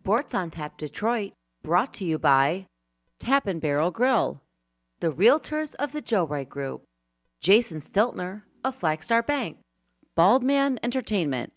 Sports on Tap Detroit, brought to you by Tap and Barrel Grill, the Realtors of the Joe Wright Group, Jason Stiltner of Flagstar Bank, Baldman Entertainment.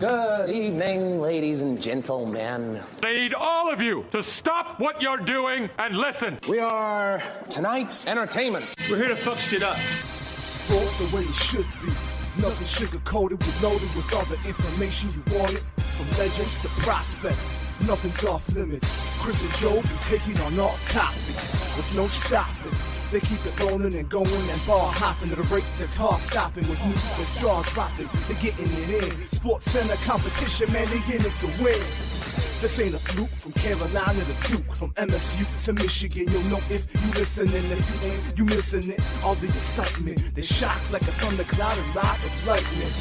Good evening, ladies and gentlemen. I need all of you to stop what you're doing and listen. We are tonight's entertainment. We're here to fuck shit up. Sports the way it should be. Nothing sugar-coated, with loaded with all the information you wanted. From legends to prospects, nothing's off limits. Chris and Joe be taking on all topics with no stopping. They keep it rolling and going and ball hopping at a rate that's hard stopping. With news that's jaw dropping, they're getting it in. Sports Center competition, man, they in it to win. This ain't a fluke, from Carolina to Duke, from MSU to Michigan. You'll know if you listening. If you ain't, you missing it. All the excitement, they shock like a thundercloud and ride of lightning.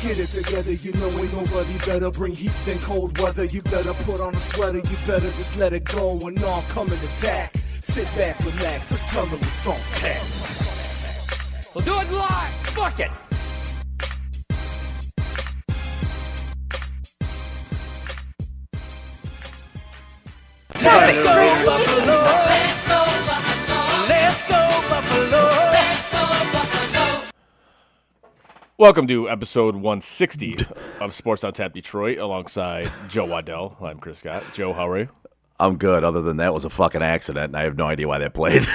Get it together, you know ain't nobody better. Bring heat than cold weather. You better put on a sweater. You better just let it go and all come and attack. Sit back, relax, let's tell them it's on tap. We'll do it live. Fuck it. Let's go Buffalo! Let's go Buffalo! Let's go Buffalo! Let's go Buffalo! Welcome to episode 160 of Sports on Tap Detroit alongside Joe Waddell. I'm Chris Scott. Joe, how are you? I'm good, other than that was a fucking accident, and I have no idea why that played.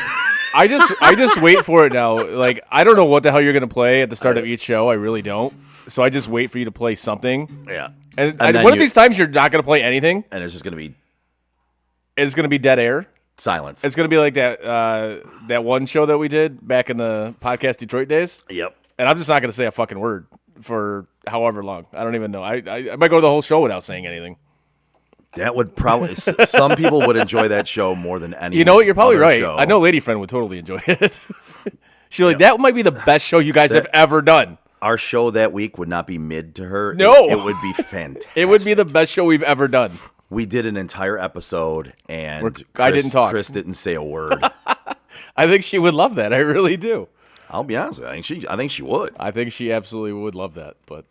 I just wait for it now. Like, I don't know what the hell you're going to play at the start of each show. I really don't. So I just wait for you to play something. Yeah. And one of these times you're not going to play anything. And it's just going to be It's going to be dead air. silence. It's going to be like that one show that we did back in the Podcast Detroit days. Yep. And I'm just not going to say a fucking word for however long. I don't even know. I might go the whole show without saying anything. That would probably, some people would enjoy that show more than any. You know what? You're probably other right. show. I know Lady Friend would totally enjoy it. She's like, that might be the best show you guys have ever done. Our show that week would not be mid to her. No. It would be fantastic. It would be the best show we've ever done. We did an entire episode, and I didn't talk. Chris didn't say a word. I think she would love that. I really do. I'll be honest with you. I think she would. I think she absolutely would love that. But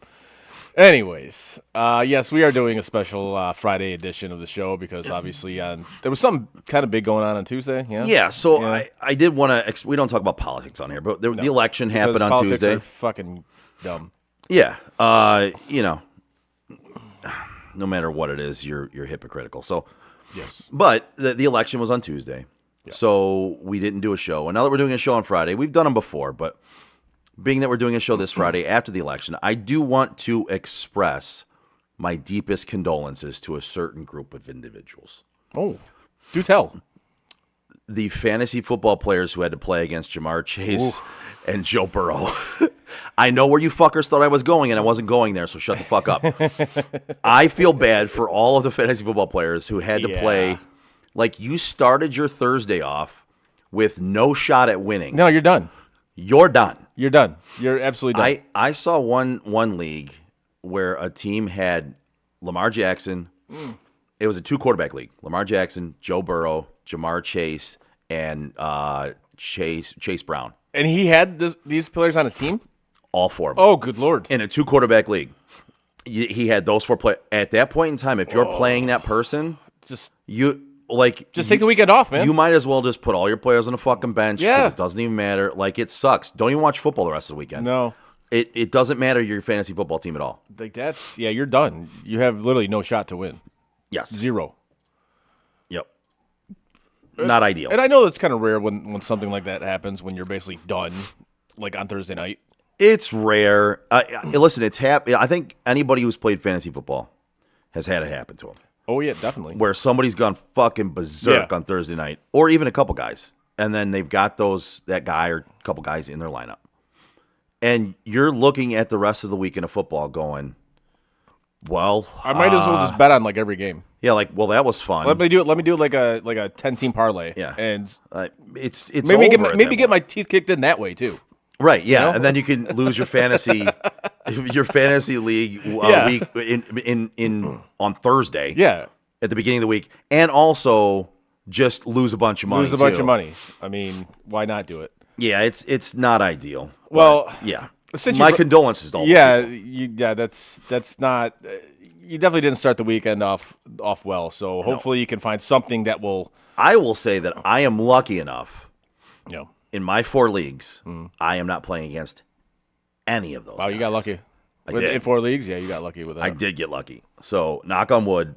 anyways, yes, we are doing a special Friday edition of the show because obviously there was something kind of big going on Tuesday. Yeah. Yeah, so I did want to. We don't talk about politics on here, but the election happened on politics Tuesday. Are fucking dumb. Yeah, you know, no matter what it is, you're hypocritical. So, Yes. but the election was on Tuesday, so we didn't do a show. And now that we're doing a show on Friday, we've done them before, but being that we're doing a show this Friday after the election, I do want to express my deepest condolences to a certain group of individuals. Oh, do tell. The fantasy football players who had to play against Jamar Chase and Joe Burrow. I know where you fuckers thought I was going, and I wasn't going there, so shut the fuck up. I feel bad for all of the fantasy football players who had to play. Like, you started your Thursday off with no shot at winning. No, you're done. You're done. You're done. You're absolutely done. I saw one league where a team had Lamar Jackson. It was a 2-quarterback league. Lamar Jackson, Joe Burrow, Jamar Chase, and Chase Brown. And he had these players on his team? All four of them. Oh, good Lord. In a 2-quarterback league. He had those 4 players. At that point in time, if you're playing that person, Just take the weekend off, man. You might as well just put all your players on a fucking bench because Yeah. it doesn't even matter. Like, it sucks. Don't even watch football the rest of the weekend. No. It doesn't matter your fantasy football team at all. Like you're done. You have literally no shot to win. Yes. 0. Yep. Not ideal. And I know it's kind of rare when something like that happens when you're basically done, like on Thursday night. It's rare. Listen, it's I think anybody who's played fantasy football has had it happen to them. Oh, yeah, definitely. Where somebody's gone fucking berserk on Thursday night, or even a couple guys, and then they've got that guy or a couple guys in their lineup. And you're looking at the rest of the weekend of football going, well, I might as well just bet on like every game. yeah, like, well, that was fun. Let me do it like a 10-team parlay. Yeah. And it's maybe over get my teeth kicked in that way too. right, yeah, you know? and then you can lose your fantasy league week in on Thursday. Yeah. At the beginning of the week, and also just lose a bunch of money. Lose a bunch of money. I mean, why not do it? Yeah, it's not ideal. Well, yeah. since My you- condolences to all Yeah, the people. that's not. you definitely didn't start the weekend off well. So hopefully you can find something that will. I will say that I am lucky enough. You know, In my 4 leagues, I am not playing against any of those. wow, you got guys. lucky. I did. In 4 leagues, yeah, you got lucky with that. I did get lucky. So knock on wood,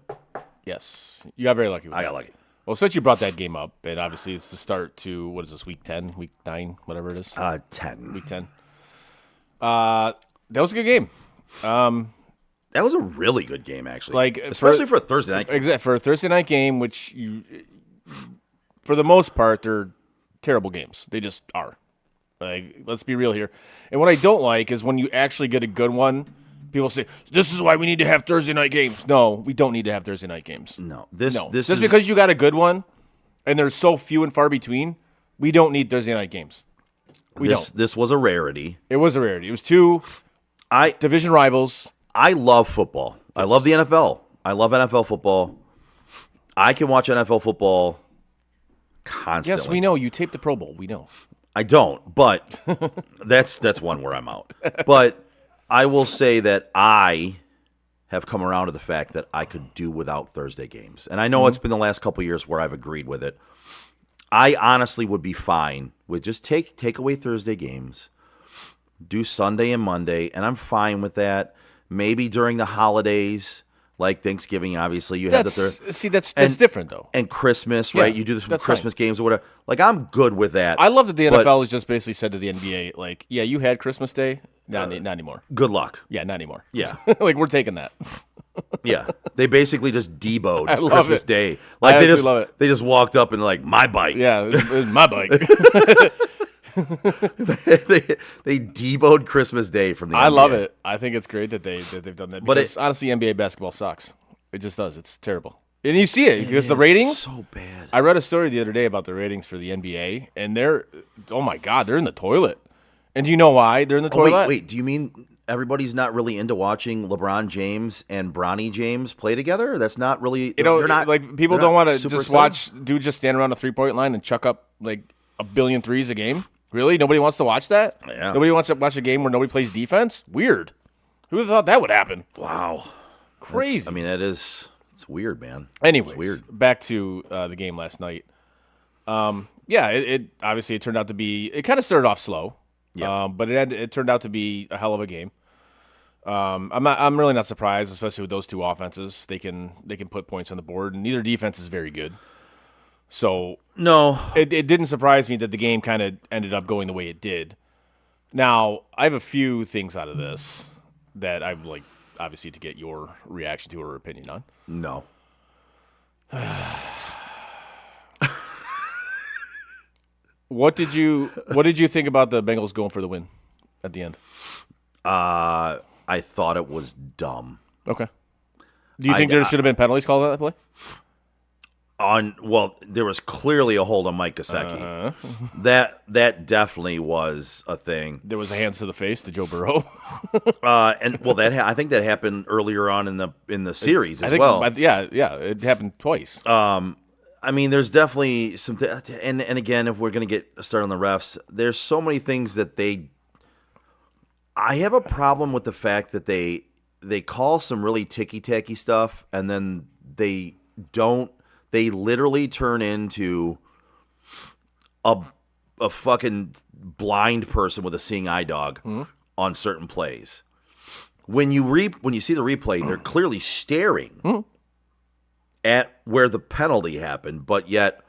Yes, you got very lucky with I that. got lucky. Well, since you brought that game up, and obviously it's the start to, what is this, week 10, week 9, whatever it is? 10. Week 10. That was a good game. That was a really good game, actually. Like, especially for a Thursday night game. Exactly. For a Thursday night game, which for the most part, they're terrible games. They just are. Like, let's be real here. And what I don't like is when you actually get a good one, people say, this is why we need to have Thursday night games. No, we don't need to have Thursday night games. No. This Just is because you got a good one, and there's so few and far between, we don't need Thursday night games. We don't. This was a rarity. It was a rarity. It was 2 division rivals. I love football. I love the NFL. I love NFL football. I can watch NFL football constantly. Yes, we know. You taped the Pro Bowl. We know. I don't, but that's one where I'm out. But I will say that I have come around to the fact that I could do without Thursday games. And I know it's been the last couple of years where I've agreed with it. I honestly would be fine with just take away Thursday games, do Sunday and Monday, and I'm fine with that. Maybe during the holidays, like Thanksgiving, obviously, you have the Thursday. See, that's different, though. And Christmas, Yeah, right? You do this with that's Christmas games or whatever. Like, I'm good with that. I love that the but NFL has just basically said to the NBA, like, yeah, you had Christmas Day. Not anymore. Good luck. Yeah, not anymore. Yeah. Like, we're taking that. Yeah. They basically just deboed I love Christmas it. Day. I Like, they absolutely love it. They just walked up and, like, my bike. Yeah, it was my bike. they deboed Christmas Day from the I NBA. love it. I think it's great that they've done that. But Because honestly, NBA basketball sucks. It just does. It's terrible. And you see it because the ratings. So bad. I read a story the other day about the ratings for the NBA, and oh my God, they're in the toilet. And do you know why they're in the toilet? Wait. Do you mean everybody's not really into watching LeBron James and Bronny James play together? That's not really. You know, they're not, like people they're don't not want to super just excited? watch dude just stand around a 3-point line and chuck up like a billion threes a game. Really? Nobody wants to watch that? Yeah. Nobody wants to watch a game where nobody plays defense? Weird. Who would have thought that would happen? Wow. Crazy. I mean, it's weird, man. Anyways, It's weird. back to the game last night. Yeah, it obviously it turned out to be. It kind of started off slow, Yeah. but it turned out to be a hell of a game. I'm really not surprised, especially with those two offenses. They can put points on the board, and neither defense is very good. So No. it didn't surprise me that the game kind of ended up going the way it did. Now I have a few things out of this that I would like, obviously, to get your reaction to or opinion on. No. What did you think about the Bengals going for the win at the end? I thought it was dumb. Okay. Do you think there should have been penalties called on that play? There was clearly a hold on Mike Gesicki. That definitely was a thing. There was a hands to the face to Joe Burrow. I think that happened earlier on in the series as well. Yeah, it happened twice. I mean, there's definitely some, and again, if we're gonna get started on the refs, there's so many things that I have a problem with the fact that they call some really ticky-tacky stuff, and then they literally turn into a fucking blind person with a seeing eye dog on certain plays. When you see the replay, they're clearly staring at where the penalty happened, but yet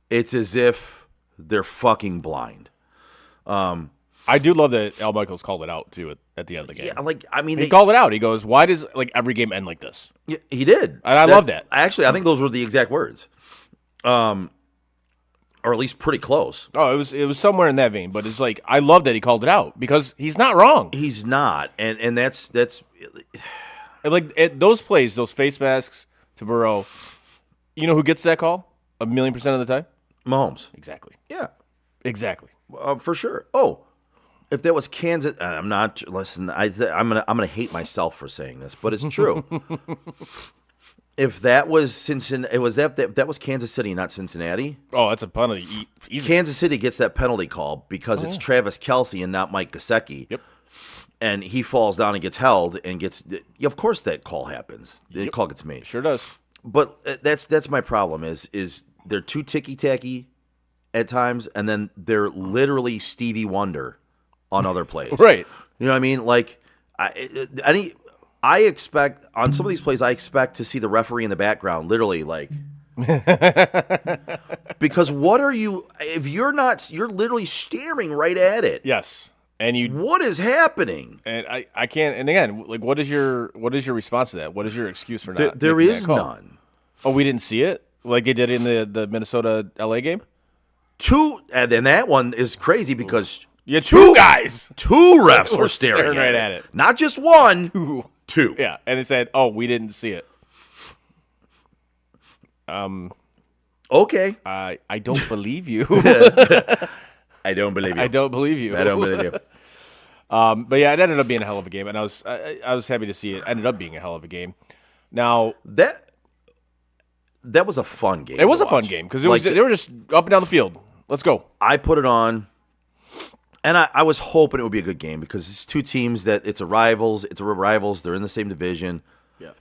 it's as if they're fucking blind. I do love that Al Michaels called it out too at the end of the game. Yeah, He called it out. He goes, "Why does every game end like this?" Yeah, he did, And I love that. Actually, I think those were the exact words, or at least pretty close. Oh, it was somewhere in that vein. But it's like I love that he called it out because he's not wrong. He's not, and that's And those plays, those face masks to Burrow. You know who gets that call 1,000,000% of the time? Mahomes. Exactly. Yeah, Exactly. for sure. Oh, if that was Kansas, I'm not. Listen, I'm gonna hate myself for saying this, but it's true. If that was Cincinnati, that was Kansas City, not Cincinnati. Oh, that's a penalty. Easy. Kansas City gets that penalty call because it's Travis Kelce and not Mike Gesicki. Yep. and he falls down and gets held and gets. Of course, that call happens. The call gets made. Sure does. But that's my problem. Is they're too ticky tacky at times, and then they're literally Stevie Wonder on other plays. Right. You know what I mean? Like I expect on some of these plays, I expect to see the referee in the background, literally like. Because what are you? If you're not, you're literally staring right at it. Yes. And you, what is happening? and I can't. And again, like, what is your response to that? What is your excuse for not? There making is that call? none. Oh, we didn't see it like they did in the Minnesota LA game. And then that one is crazy because Yeah, two guys. two refs Were were staring staring right at it. Not just one, two. Yeah, and they said, "Oh, we didn't see it." Okay. I don't believe you. I don't believe you. I don't believe you. I don't believe you. But yeah, it ended up being a hell of a game, and I was happy to see it. Ended up being a hell of a game. Now That was a fun game. it was to a fun watch. game because Like, they were just up and down the field. Let's go. I put it on, and I was hoping it would be a good game because it's two teams that it's a rivals. They're in the same division. Yeah.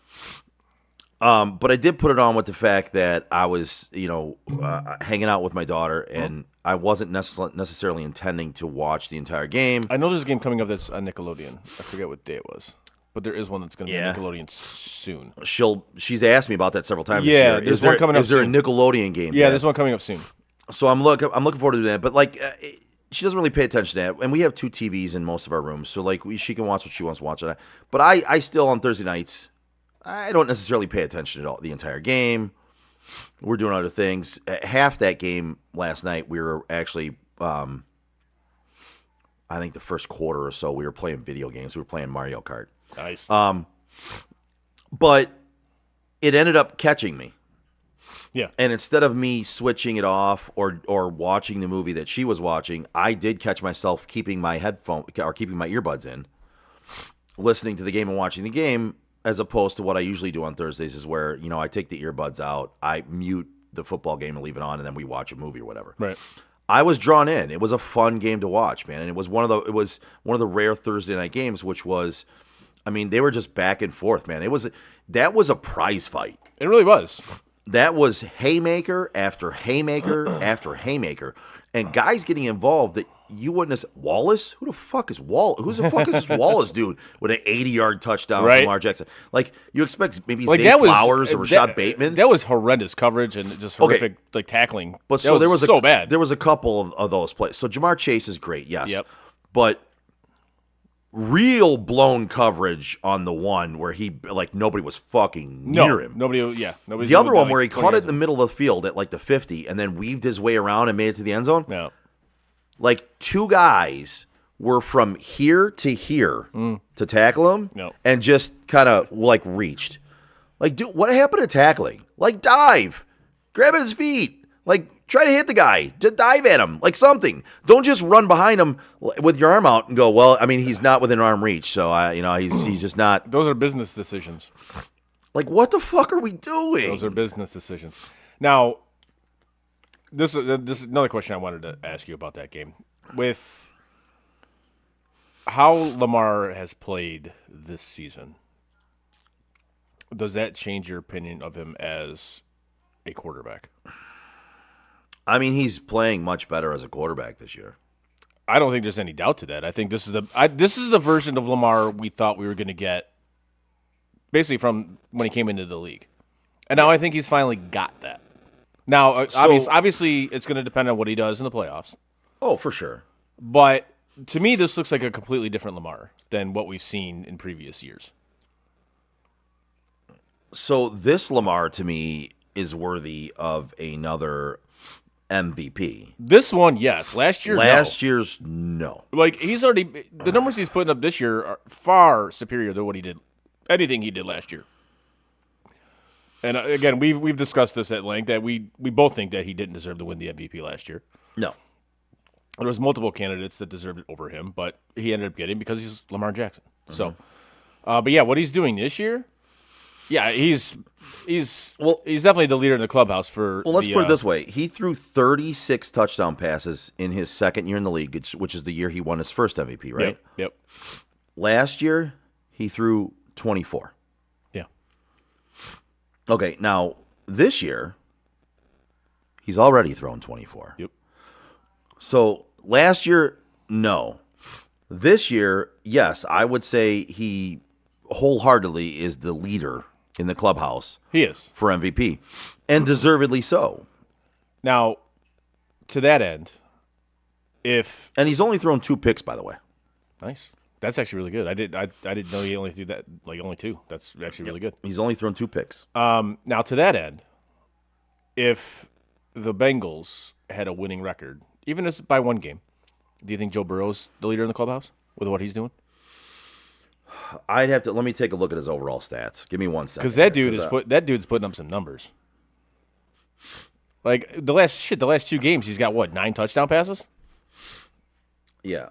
But I did put it on with the fact that I was, hanging out with my daughter, and I wasn't necessarily intending to watch the entire game. I know there's a game coming up that's on Nickelodeon. I forget what day it was, but there is one that's going to Yeah. be on Nickelodeon soon. She's asked me about that several times. Yeah, this year. there's one coming up Is there soon. a Nickelodeon game? Yeah, Dad? there's one coming up soon. So I'm looking forward to doing that. But like, she doesn't really pay attention to that, and we have two TVs in most of our rooms, so like she can watch what she wants to watch. But I still on Thursday nights, I don't necessarily pay attention to the entire game. We're doing other things. Half that game last night, we were actually, I think the first quarter or so, we were playing video games. We were playing Mario Kart. Nice. But it ended up catching me. yeah. And instead of me switching it off or watching the movie that she was watching, I did catch myself keeping my earbuds in, listening to the game and watching the game, as opposed to what I usually do on Thursdays is where, I take the earbuds out, I mute the football game and leave it on, and then we watch a movie or whatever. Right. I was drawn in. It was a fun game to watch, man. And it was one of the rare Thursday night games, which was, they were just back and forth, man. That was a prize fight. It really was. That was haymaker after haymaker after haymaker, and guys getting involved that you wouldn't have. Wallace? Who the fuck is Wallace? Who the fuck is this Wallace dude with an 80-yard touchdown Right. from Lamar Jackson? Like, you expect maybe Like Zay that was Flowers or Rashad Bateman? That was horrendous coverage and just horrific like tackling. But that so there was so bad. There was a couple of those plays. So Jamar Chase is great, yes. Yep. But real blown coverage on the one where he nobody was fucking near him. Nobody's The other one like, where he 20 caught it yards in the middle of the field at like the 50 and then weaved his way around and made it to the end zone. No. Like two guys were from here to here to tackle him No. and just kind of reached. Like, dude, what happened to tackling? Like, dive, grab at his feet. Like, try to hit the guy. Just dive at him. Like something. Don't just run behind him with your arm out and go, well, he's not within arm reach. So, he's just not. Those are business decisions. Like, what the fuck are we doing? Those are business decisions. Now, this is another question I wanted to ask you about that game. With how Lamar has played this season, does that change your opinion of him as a quarterback? He's playing much better as a quarterback this year. I don't think there's any doubt to that. I think this is the version of Lamar we thought we were going to get basically from when he came into the league. And now I think he's finally got that. Now, obviously, it's going to depend on what he does in the playoffs. Oh, for sure. But to me, this looks like a completely different Lamar than what we've seen in previous years. So this Lamar, to me, is worthy of another MVP. This one, yes. Last year, Last year's, no. Like, he's already – the numbers he's putting up this year are far superior than what he did – anything he did last year. And, again, we've discussed this at length, that we both think that he didn't deserve to win the MVP last year. No. There was multiple candidates that deserved it over him, but he ended up getting because he's Lamar Jackson. Mm-hmm. So, but yeah, what he's doing this year, yeah, he's definitely the leader in the clubhouse for. Well, let's put it this way: he threw 36 touchdown passes in his second year in the league, which is the year he won his first MVP, right? Yep. last year he threw 24. Yeah. Okay, now this year he's already thrown 24. Yep. So last year, no. This year, yes, I would say he wholeheartedly is the leader in the clubhouse He is. for MVP, and deservedly so. Now, to that end, And he's only thrown 2 picks, by the way. nice. That's actually really good. I didn't know he only threw that, like only 2. That's actually really good. He's only thrown 2 picks. Now, to that end, if the Bengals had a winning record, even if it's by 1 game, do you think Joe Burrow's the leader in the clubhouse with what he's doing? Let me take a look at his overall stats. Give me 1 second. Because that here, dude's putting up some numbers. Like the last 2 games, he's got what, 9 touchdown passes? Yeah.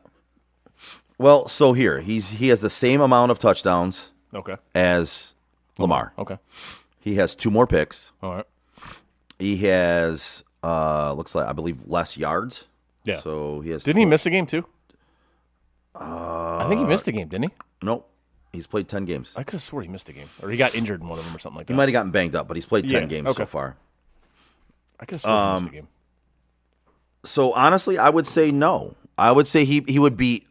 Well, so here, he has the same amount of touchdowns Okay. as Lamar. Okay. He has 2 more picks. All right. He has looks like, I believe, less yards. Yeah. So he has Didn't he miss a game too? I think he missed a game, didn't he? Nope. He's played 10 games. I could have swore he missed a game, or he got injured in one of them, or something like that. He might have gotten banged up, but he's played 10 Yeah, games okay. so far. I could have swore he missed a game. So honestly, I would say no. I would say he would be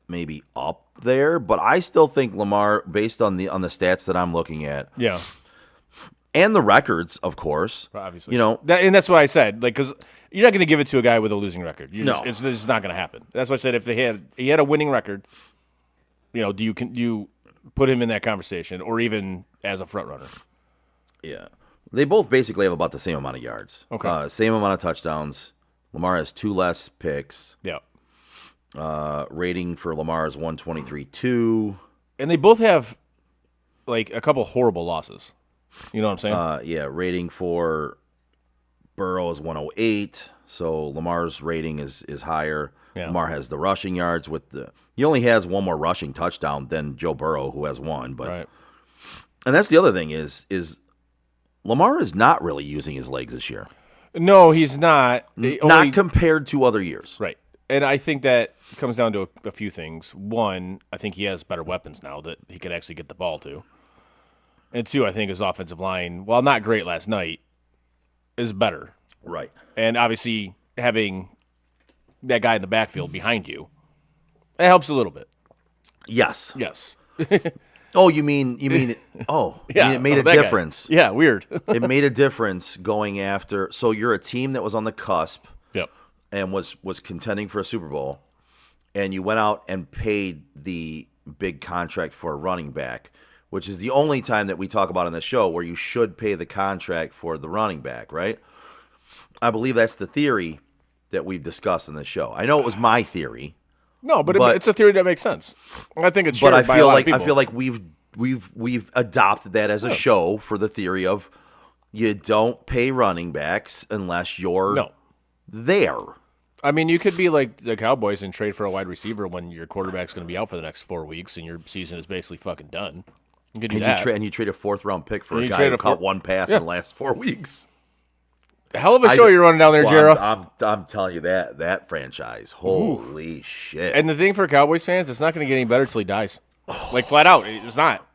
maybe up there, but I still think Lamar, based on the stats that I'm looking at, Yeah. and the records, of course, Obviously, you know, and that's why I said, like, because you're not going to give it to a guy with a losing record. No. It's just not going to happen. That's why I said if he had a winning record, you know, do you put him in that conversation, or even as a front runner? yeah, they both basically have about the same amount of yards. Okay. Same amount of touchdowns. Lamar has 2 less picks. Yeah, Rating for Lamar is 123.2. and they both have like a couple horrible losses. You know what I'm saying? Yeah, rating for Burrow is 108. So Lamar's rating is higher. Yeah. Lamar has the rushing yards he only has 1 more rushing touchdown than Joe Burrow, who has 1. But Right. and that's the other thing is Lamar is not really using his legs this year. No, he's not. Not compared to other years. Right. And I think that comes down to a few things. One, I think he has better weapons now that he can actually get the ball to. And 2, I think his offensive line, while not great last night, is better. Right. And obviously having that guy in the backfield behind you, it helps a little bit. Yes. Yes. Oh, you mean oh, you mean it made a that guy. difference. Yeah, weird. It made a difference going after. So you're a team that was on the cusp Yep. and was contending for a Super Bowl, and you went out and paid the big contract for a running back, which is the only time that we talk about on the show where you should pay the contract for the running back, right? I believe that's the theory that we've discussed in the show. I know it was my theory, No, but But- it's a theory that makes sense. I think it's but shared I by a feel lot like of people. I feel like we've adopted that as a show for the theory of you don't pay running backs unless you're No. there. I mean, you could be like the Cowboys and trade for a wide receiver when your quarterback's going to be out for the next 4 weeks and your season is basically fucking done. You could do And that. you trade a 4th-round pick for And a you guy trade who a caught four- 1 pass Yeah. in the last 4 weeks. Hell of a show you're running down there, Well, Jero. I'm telling you that franchise. Holy shit. And the thing for Cowboys fans, it's not going to get any better till he dies. Like, flat out, it's not.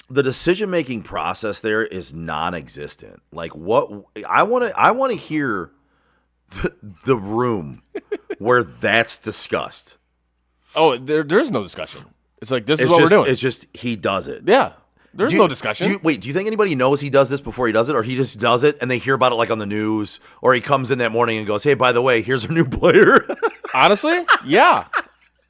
The decision-making process there is non-existent. Like what I want to hear the room where that's discussed. Oh, there is no discussion. It's like, this is It's what just, we're doing. It's just he does it. Yeah. There's Do no you- discussion. Do you think anybody knows he does this before he does it, or he just does it and they hear about it like on the news, or he comes in that morning and goes, "Hey, by the way, here's our new player." Honestly, yeah.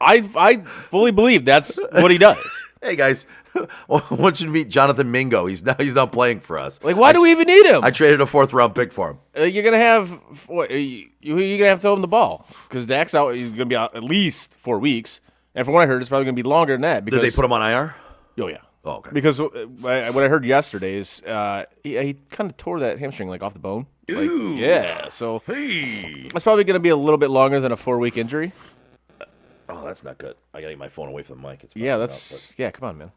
I fully believe that's what he does. Hey guys, I want you to meet Jonathan Mingo. He's not playing for us. Like, why do we even need him? I traded a 4th-round pick for him. You're gonna have you're gonna have to throw him the ball because Dak's out. He's gonna be out at least 4 weeks, and from what I heard, it's probably gonna be longer than that. Because Did they put him on IR? Oh yeah. Oh, okay. Because what I heard yesterday is he kind of tore that hamstring like off the bone. Like, yeah. So that's probably gonna be a little bit longer than a 4-week injury. Oh, that's not good. I gotta get my phone away from the mic. It's Yeah, messing up, come on, man.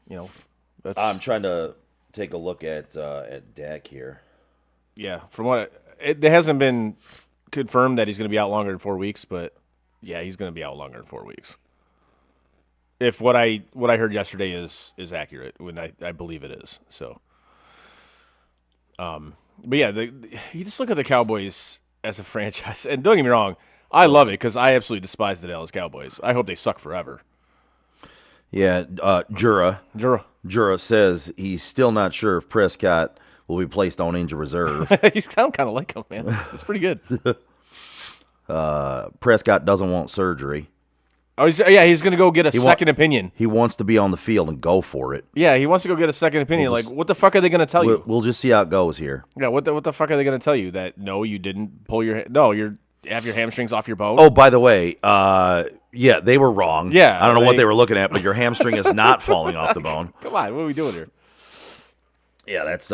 You know, that's but I'm trying to take a look at Dak here. yeah. From what it hasn't been confirmed that he's gonna be out longer than 4 weeks, but yeah, he's gonna be out longer than 4 weeks. if what I heard yesterday is accurate, when I believe it is. So, but yeah, you just look at the Cowboys as a franchise, and don't get me wrong, I love it because I absolutely despise the Dallas Cowboys. I hope they suck forever. Yeah, Jura says he's still not sure if Prescott will be placed on injured reserve. You sound kind of like him, man. It's pretty good. Prescott doesn't want surgery. Oh, he's going to go get a second opinion. He wants to be on the field and go for it. Yeah, he wants to go get a second opinion. What the fuck are they going to tell you? We'll just see how it goes here. Yeah, what the fuck are they going to tell you? That, no, you didn't pull your – no, you have your hamstrings off your bone? Oh, by the way, yeah, they were wrong. Yeah. I don't know what they were looking at, but your hamstring is not falling off the bone. Come on, what are we doing here? Yeah, that's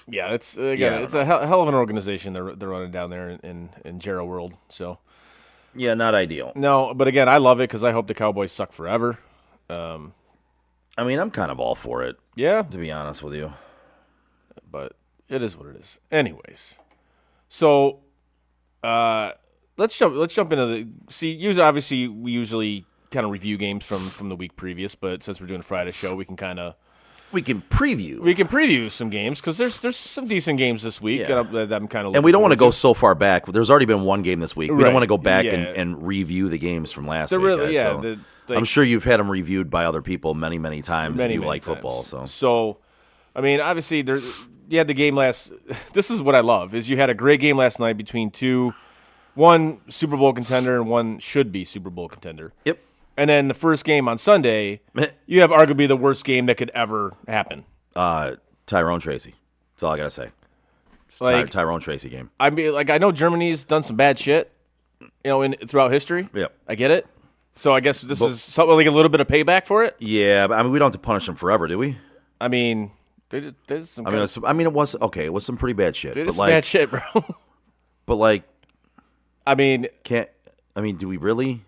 yeah, it's it's a hell of an organization they're running down there in Jarrah World. So yeah, not ideal. No, but again, I love it because I hope the Cowboys suck forever. I mean, I'm kind of all for it. Yeah, to be honest with you, but it is what it is. Anyways, so let's jump into the Obviously, we usually kind of review games from the week previous, but since we're doing a Friday show, we can preview some games because there's some decent games this week that I'm kind of. And we don't want to go so far back. There's already been one game this week. We don't want to go back Yeah. and review the games from last week. Really, guys, yeah. so I'm sure you've had them reviewed by other people many, many times. Many like times. football, so I mean, obviously you had the game last. This is what I love is you had a great game last night between one Super Bowl contender and one should be Super Bowl contender. Yep. And then the first game on Sunday, you have arguably the worst game that could ever happen. Tyrone Tracy. That's all I gotta say. Tyrone Tracy game. I mean, I know Germany's done some bad shit, throughout history. Yep. I get it. So I guess this is something like a little bit of payback for it. Yeah, but I mean, we don't have to punish them forever, do we? I mean, they did some. It was okay. It was some pretty bad shit. They did some bad shit, bro. But I mean, do we really?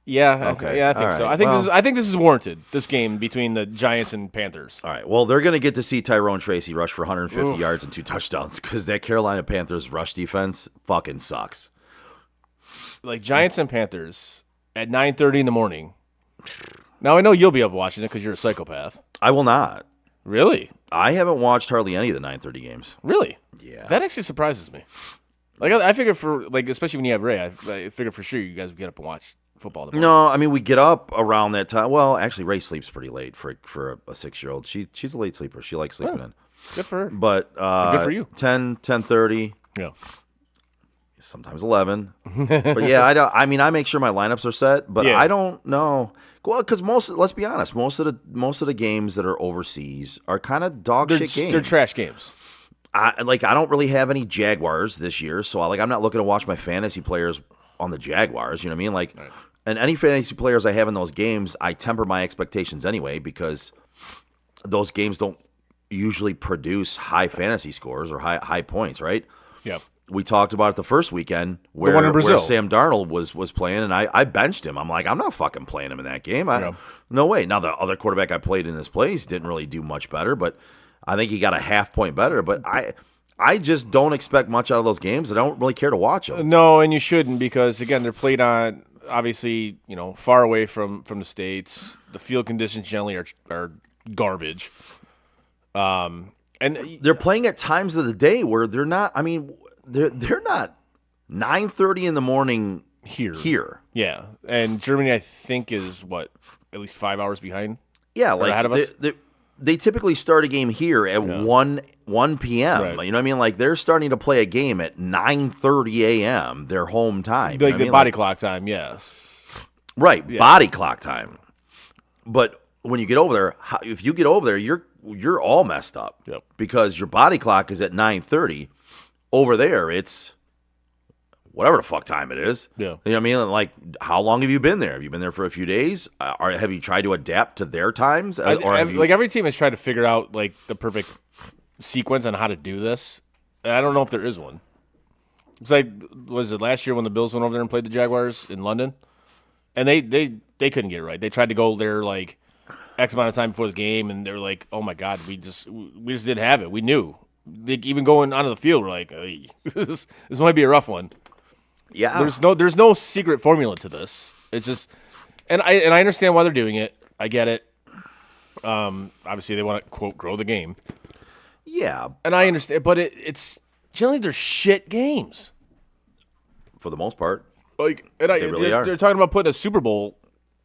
Yeah, okay. I think so. I think this is warranted. This game between the Giants and Panthers. All right. Well, they're going to get to see Tyrone Tracy rush for 150 yards and 2 touchdowns because that Carolina Panthers rush defense fucking sucks. Giants and Panthers at 9:30 in the morning. Now I know you'll be up watching it because you're a psychopath. I will not. Really? I haven't watched hardly any of the 9:30 games. Really? Yeah. That actually surprises me. I figure especially when you have Ray, I figure for sure you guys would get up and watch football. No, I mean we get up around that time. Well, actually, Ray sleeps pretty late for a 6-year-old. She's a late sleeper. She likes sleeping in. Good for her. But good for you. 10:30. Yeah. Sometimes 11. But yeah, I make sure my lineups are set. But I don't know. Well, because let's be honest, most of the games that are overseas are kind of dog shit games. They're trash games. I don't really have any Jaguars this year, so I'm not looking to watch my fantasy players on the Jaguars. You know what I mean? Right. And any fantasy players I have in those games, I temper my expectations anyway because those games don't usually produce high fantasy scores or high points, right? Yeah. We talked about it the first weekend where Sam Darnold was playing, and I benched him. I'm like, I'm not fucking playing him in that game. No way. Now, the other quarterback I played in his place didn't really do much better, but I think he got a half point better. But I just don't expect much out of those games. I don't really care to watch them. No, and you shouldn't because, again, they're played on, obviously, far away from the States. The field conditions generally are garbage. And they're playing at times of the day where they're not, they're not 9:30 in the morning here. Yeah, and Germany, I think, is, at least 5 hours behind? Yeah, ahead of us? They typically start a game here at 1 p.m. Right. You know what I mean? They're starting to play a game at 9:30 a.m. their home time. The body clock time, yes. Right, body clock time. But when you get over there, if you get over there, you're all messed up. Yep. Because your body clock is at 9:30. Over there, it's whatever the fuck time it is. Yeah. You know what I mean? How long have you been there? Have you been there for a few days? Or have you tried to adapt to their times? Every team has tried to figure out the perfect sequence on how to do this. And I don't know if there is one. It's was it last year when the Bills went over there and played the Jaguars in London? And they couldn't get it right. They tried to go there X amount of time before the game, and they were like, "Oh my God, we just didn't have it. We knew." Even going onto the field, we're like, hey, this might be a rough one. Yeah. There's no secret formula to this. It's just And I understand why they're doing it. I get it. Obviously, they want to, quote, grow the game. Yeah, And I understand, but it's generally they're shit games. for the most part. Like, They really are. They're talking about putting a Super Bowl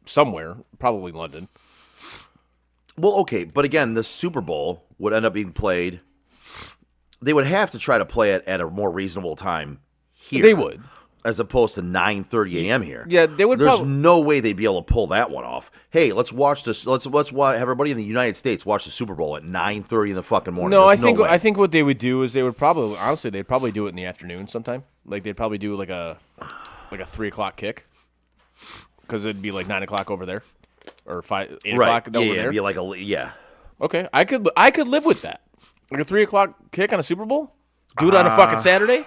somewhere, probably London. Well, okay, but again, the Super Bowl would end up being played. They would have to try to play it at a more reasonable time here. They would. As opposed to 9:30 a.m. here. Yeah, they would There's prob- no way they'd be able to pull that one off. Hey, let's watch this. Let's have everybody in the United States watch the Super Bowl at 9:30 in the fucking morning. No, There's I way. think what they would do is they would probably they'd probably do it in the afternoon sometime. Like they'd probably do like a 3:00 kick, because it'd be like 9:00 over there, or 8 right. o'clock over Yeah, there. it'd be like yeah. Okay, I could live with that. Like a 3:00 kick on a Super Bowl. Do it on a fucking Saturday.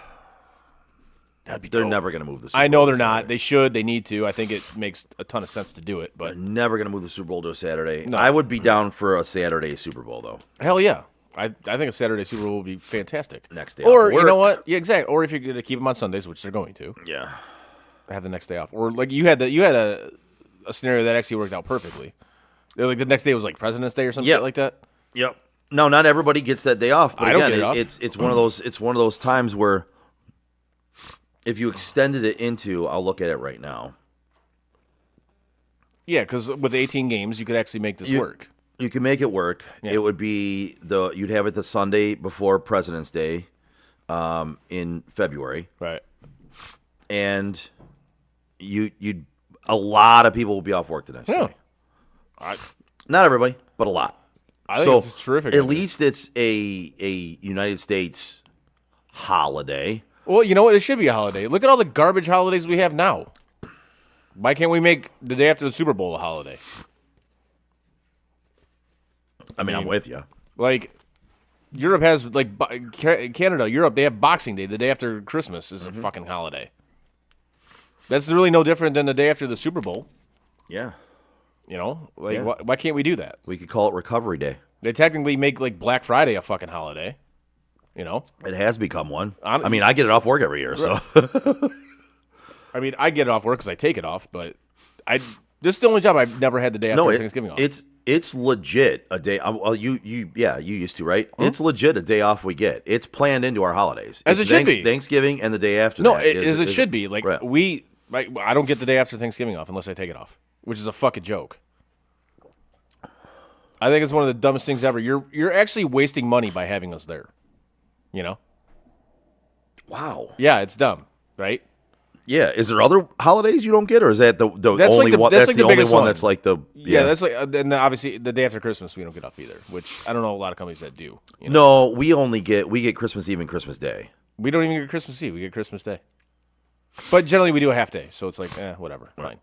That'd be. They're dope. never going to move the Super Bowl. I know to they're not. Saturday. They should. They need to. I think it makes a ton of sense to do it. But They're never going to move the Super Bowl to a Saturday. No. I would be down for a Saturday Super Bowl though. hell yeah, I think a Saturday Super Bowl would be fantastic. Next day or off you know work. what? Yeah, exactly. Or if you're going to keep them on Sundays, which they're going to, Yeah. have the next day off. Or like you had a scenario that actually worked out perfectly. Like the next day was like President's Day or something Yep. like that. Yep. No, not everybody gets that day off. But I don't again, get it off. it's one of those times where if you extended it into, I'll look at it right now. Yeah, because with 18 games, you could actually make this work. You can make it work. Yeah. It would be you'd have it the Sunday before President's Day, in February, Right. and a lot of people will be off work the next Yeah. day. Not everybody, but a lot. I think So it's terrific. at least it's a United States holiday. Well, you know what? It should be a holiday. Look at all the garbage holidays we have now. Why can't we make the day after the Super Bowl a holiday? I mean, I'm with you. Like, Europe has, like, Canada, Europe, they have Boxing Day. The day after Christmas is a fucking holiday. That's really no different than the day after the Super Bowl. Yeah. You know? Like, Yeah. why can't we do that? We could call it Recovery Day. They technically make, like, Black Friday a fucking holiday. You know? It has become one. I'm- I mean, I get it off work every year, so. I mean, I get it off work because I take it off, but this is the only job I've never had the day after No, Thanksgiving off. it's legit a day. Well, you used to, right? It's legit a day off we get. It's planned into our holidays. As It's it should be. Thanksgiving and the day after. No, that it should be. Like, right. I don't get the day after Thanksgiving off unless I take it off, which is a fucking joke. I think it's one of the dumbest things ever. You're actually wasting money by having us there. You know? Wow. Yeah, it's dumb, right? Yeah. Is there other holidays you don't get, or is that the That's only like the- one? that's That's like the the only biggest one one. that's like the Yeah, that's like, and obviously the day after Christmas we don't get off either, which I don't know a lot of companies that do. You know? No, we get Christmas Eve and Christmas Day. We don't even get Christmas Eve. We get Christmas Day. But generally we do a half day, so it's like, whatever, fine.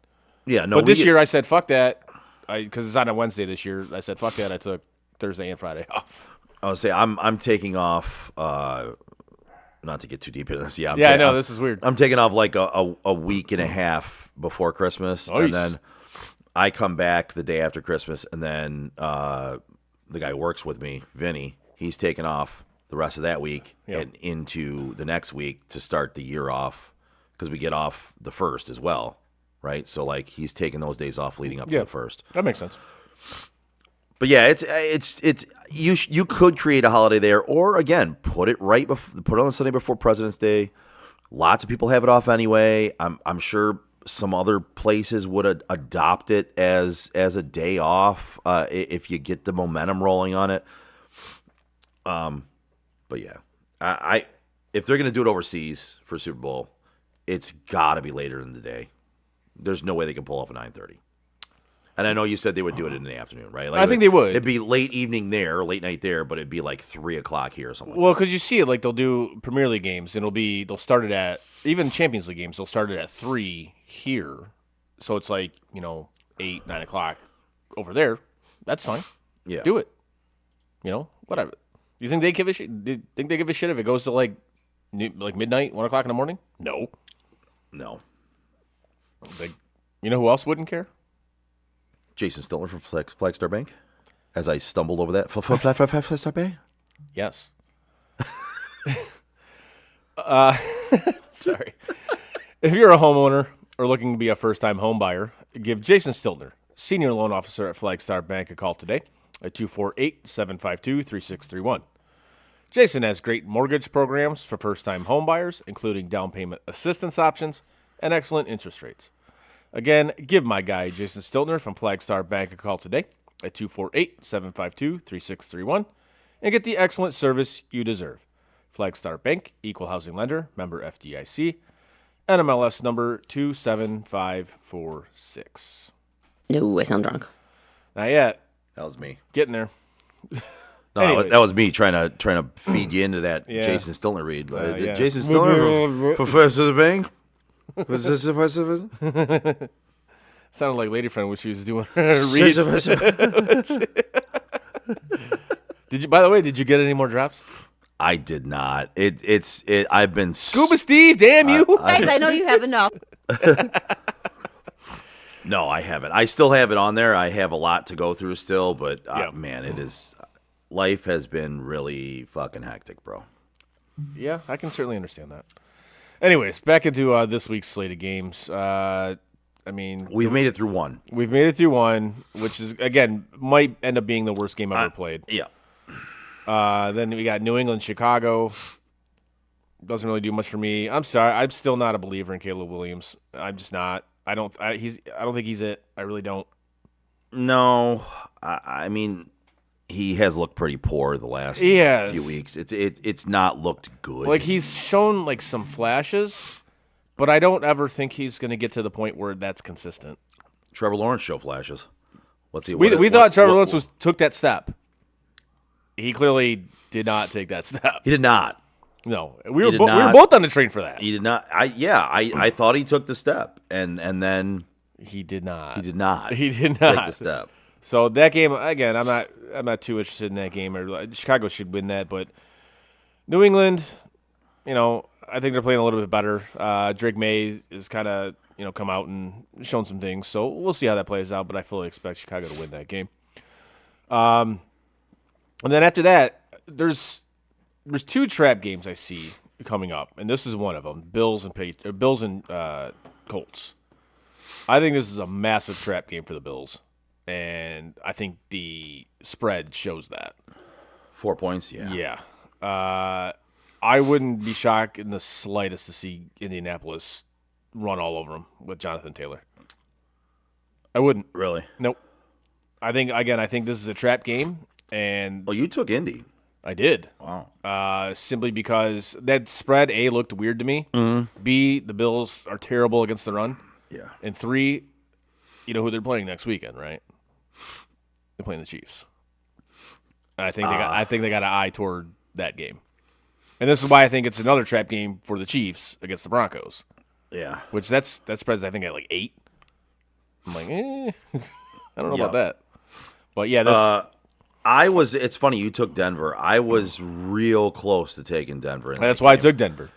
Yeah, no. But we this get- year I said fuck that, because it's on a Wednesday this year. I said fuck that. I took Thursday and Friday off. I would say I'm taking off. Not to get too deep into this. Yeah, I know this is weird. I'm taking off like a week and a half before Christmas, Nice. and then I come back the day after Christmas, and then the guy who works with me, Vinny, he's taking off the rest of that week Yep. and into the next week to start the year off, because we get off the 1st as well, right? So like he's taking those days off leading up to Yeah. the 1st. That makes sense. But yeah, it's you could create a holiday there, or again put it on the Sunday before President's Day. Lots of people have it off anyway. I'm sure some other places would adopt it as a day off if you get the momentum rolling on it. But yeah, I if they're gonna do it overseas for Super Bowl, it's got to be later in the day. There's no way they can pull off a 9:30. And I know you said they would do it in the afternoon, right? Like, I think they would. It'd be late evening there, late night there, but it'd be like 3:00 here or something. Well, because you see it, like they'll do Premier League games, and they'll start it at, even Champions League games, they'll start it at 3 here. So it's like, 8, 9 o'clock over there. That's fine. Yeah. Do it. Whatever. You think they give a shit? Do you think they give a shit if it goes to like midnight, 1 o'clock in the morning? No. No. Like, you know who else wouldn't care? Jason Stiltner from Flagstar Bank. As I stumbled over that, Flagstar Bank. Yes. Sorry. If you're a homeowner or looking to be a first-time home buyer Give Jason Stiltner, Senior Loan Officer at Flagstar Bank, a call today at 248-752-3631. Jason has great mortgage programs for first-time home buyers, including down payment assistance options and excellent interest rates. Again, give my guy Jason Stiltner from Flagstar Bank a call today at 248-752-3631 and get the excellent service you deserve. Flagstar Bank, Equal Housing Lender, member FDIC, NMLS number 27546. No, I sound drunk. Not yet. That was me. Getting there. No, Anyways. that was me trying to feed you into that Yeah. Jason Stiltner read. yeah. Jason Stiltner, Professor Bank. Was this Professor? Sounded like Lady Friend when she was doing her reads. Did you? By the way, did you get any more drops? I did not. I've been Scuba Steve, damn you! Guys, I know you have enough. No, I haven't. I still have it on there. I have a lot to go through still, but Yeah. man, it is. Life has been really fucking hectic, bro. Yeah, I can certainly understand that. Anyways, back into this week's slate of games. I mean, We've made it through one. we've made it through one, which is, again, might end up being the worst game I've ever played. Yeah. Then we got New England, Chicago. Doesn't really do much for me. I'm sorry. I'm still not a believer in Caleb Williams. I'm just not. I don't think he's it. I really don't. No, I mean, he has looked pretty poor the last He has. few weeks. It's not looked good. Like, he's shown, like, some flashes, but I don't ever think he's going to get to the point where that's consistent. Trevor Lawrence show flashes. Let's see. We thought Trevor Lawrence took that step. He clearly did not take that step. He did not. No, we did were not. both on the train for that. He did not. I thought he took the step, and then He did not. he did not. He did take not the step. So that game again, I'm not too interested in that game. Chicago should win that, but New England, I think they're playing a little bit better. Drake May is kind of come out and shown some things, so we'll see how that plays out. But I fully expect Chicago to win that game. And then after that, there's two trap games I see coming up, and this is one of them: Bills and Colts. I think this is a massive trap game for the Bills, and I think the spread shows that. 4 points. Yeah. Yeah. I wouldn't be shocked in the slightest to see Indianapolis run all over them with Jonathan Taylor. I wouldn't. Really? Nope. I think this is a trap game, and Oh, you took Indy. I did. Wow. Simply because that spread, A, looked weird to me. Mm-hmm. B, the Bills are terrible against the run. Yeah. And 3, you know who they're playing next weekend, right? They're playing the Chiefs. And I think they got an eye toward that game. And this is why I think it's another trap game for the Chiefs against the Broncos. Yeah. Which that spreads, I think, at like 8. I'm like, I don't know Yeah. about that. But yeah, that's It's funny you took Denver. I was real close to taking Denver. In that's that why I game. took Denver.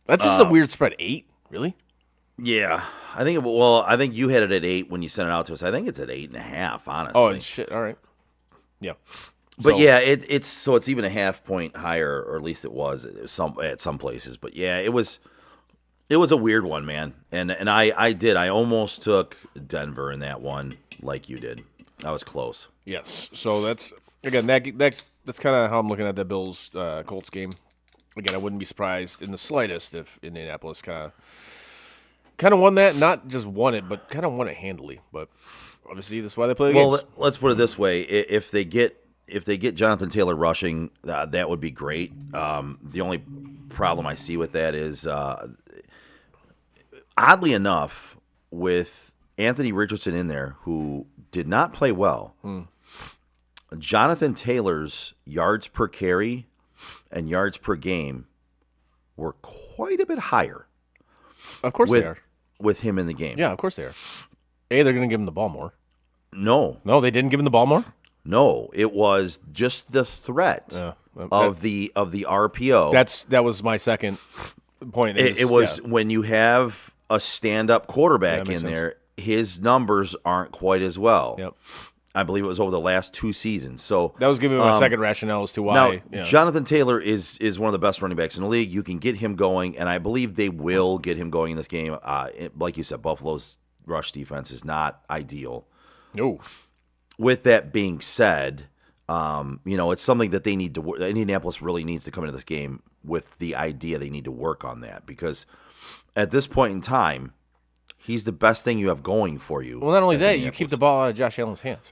That's just a weird spread. 8? Really? Yeah, I think you had it at 8 when you sent it out to us. I think it's at 8.5. Honestly. Oh, and shit. All right. Yeah. But So- yeah, it's even a half point higher, or at least it was at some places. But yeah, it was a weird one, man. And I almost took Denver in that one, like you did. I was close. Yes. So that's again that's kind of how I'm looking at the Bills Colts game. Again, I wouldn't be surprised in the slightest if Indianapolis kind of won that, not just won it, but kind of won it handily. But obviously, that's why they play the Well, games. let's put it this way: if they get Jonathan Taylor rushing, that would be great. The only problem I see with that is, oddly enough, with Anthony Richardson in there, who did not play well, Jonathan Taylor's yards per carry and yards per game were quite a bit higher Of course they are. with him in the game. Yeah, of course they are. A, they're going to give him the ball more. No, No, they didn't give him the ball more. no, it was just the threat of the RPO. That was my second point. It was when you have a stand-up quarterback that makes in sense. there, his numbers aren't quite as well. Yep. I believe it was over the last 2 seasons. So That was giving me my second rationale as to why. now yeah. Jonathan Taylor is one of the best running backs in the league. You can get him going, and I believe they will get him going in this game. Like you said, Buffalo's rush defense is not ideal. No. With that being said, it's something that they need to. Indianapolis really needs to come into this game with the idea they need to work on that, because at this point in time, he's the best thing you have going for you. Well, not only as that, you Indianapolis. keep the ball out of Josh Allen's hands.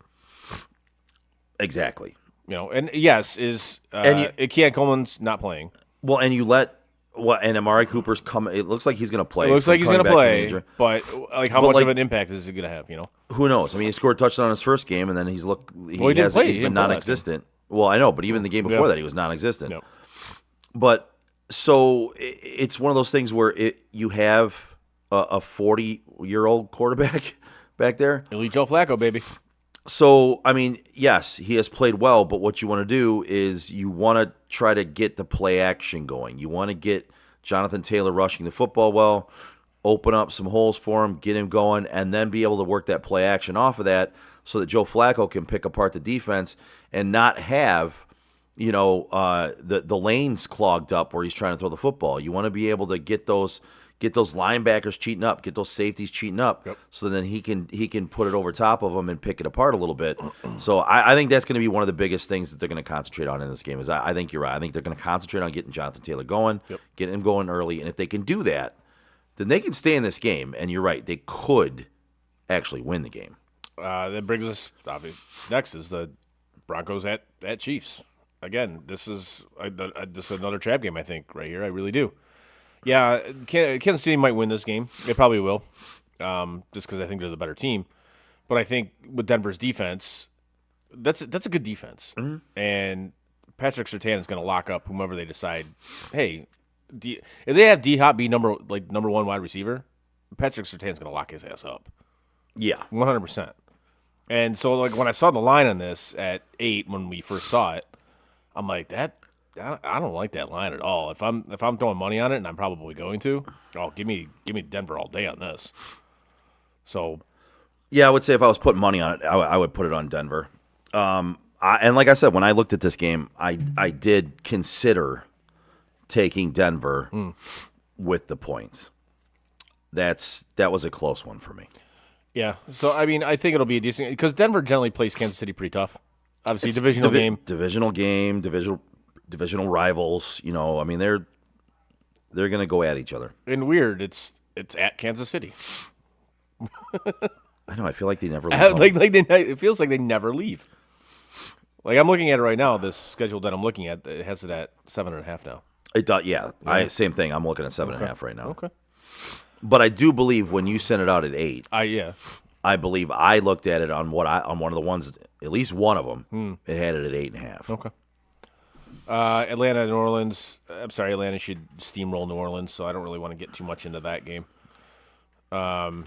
Exactly. And yes, Keon Coleman's not playing. Well, and you let and Amari Cooper's come. It looks like he's going to play. It looks like he's going to play, but how much like, of an impact is it going to have? Who knows? I mean, he scored a touchdown in his first game, and then he didn't play. He's been non-existent. Well, I know, but even the game before that, he was non-existent. No. But so it's one of those things where you have a 40-year-old quarterback back there. Elite Joe Flacco, baby. So, I mean, yes, he has played well, but what you want to do is you want to try to get the play action going. You want to get Jonathan Taylor rushing the football well, open up some holes for him, get him going, and then be able to work that play action off of that so that Joe Flacco can pick apart the defense and not have, the lanes clogged up where he's trying to throw the football. You want to be able to get those linebackers cheating up, get those safeties cheating up, so then he can put it over top of them and pick it apart a little bit. So I think that's going to be one of the biggest things that they're going to concentrate on in this game. I think you're right. I think they're going to concentrate on getting Jonathan Taylor going, getting him going early, and if they can do that, then they can stay in this game. And you're right, they could actually win the game. That brings us next is the Broncos at Chiefs. Again, this is another trap game. I think right here, I really do. Yeah, Kansas City might win this game. They probably will, just because I think they're the better team. But I think with Denver's defense, that's a good defense. Mm-hmm. And Patrick Surtain is going to lock up whomever they decide. Hey, if they have D-Hop be number one wide receiver, Patrick Surtain is going to lock his ass up. Yeah, 100%. And so, when I saw the line on this at 8 when we first saw it, I'm like, that. I don't like that line at all. If I'm throwing money on it, and I'm probably going to, give me Denver all day on this. So, yeah, I would say if I was putting money on it, I would put it on Denver. And like I said, when I looked at this game, I did consider taking Denver with the points. That was a close one for me. Yeah. So I mean, I think it'll be a decent because Denver generally plays Kansas City pretty tough. Obviously, divisional game, divisional rivals. I mean, they're going to go at each other. And weird, it's at Kansas City. I know. I feel like they never leave. It feels like they never leave. Like I'm looking at it right now. This schedule that I'm looking at, it has it at 7.5 now. It does. Yeah. Same thing. I'm looking at 7.5 right now. Okay. But I do believe when you sent it out at 8, I believe I looked at it on on one of the ones, at least one of them. It had it at 8.5. Okay. Atlanta, New Orleans. I'm sorry, Atlanta should steamroll New Orleans, so I don't really want to get too much into that game.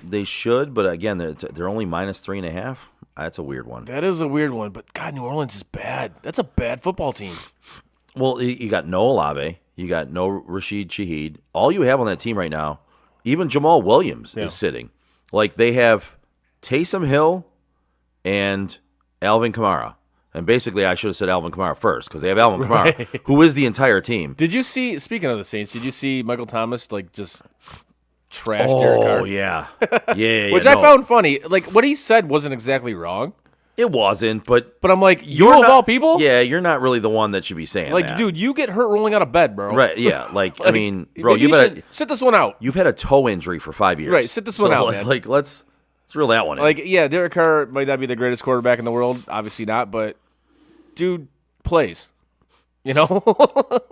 They should, but again, they're only minus 3.5. That's a weird one. That is a weird one, but God, New Orleans is bad. That's a bad football team. Well, you got no Olave, you got no Rashid Shaheed. All you have on that team right now, even Jamal Williams is sitting. Like they have Taysom Hill and Alvin Kamara. And basically, I should have said Alvin Kamara first because they have Alvin Kamara, who is the entire team. Did you see? Speaking of the Saints, did you see Michael Thomas just trash Derek Carr? Oh yeah, yeah. Which I found funny. Like what he said wasn't exactly wrong. It wasn't, but I'm like, you're of all people. Yeah, you're not really the one that should be saying like, that. Dude, you get hurt rolling out of bed, bro. Right? Yeah. Like I mean, bro, sit this one out. You've had a toe injury for 5 years. Right. Sit this one out, man. Like let's reel that one in. Like yeah, Derek Carr might not be the greatest quarterback in the world. Obviously not, but. Dude plays,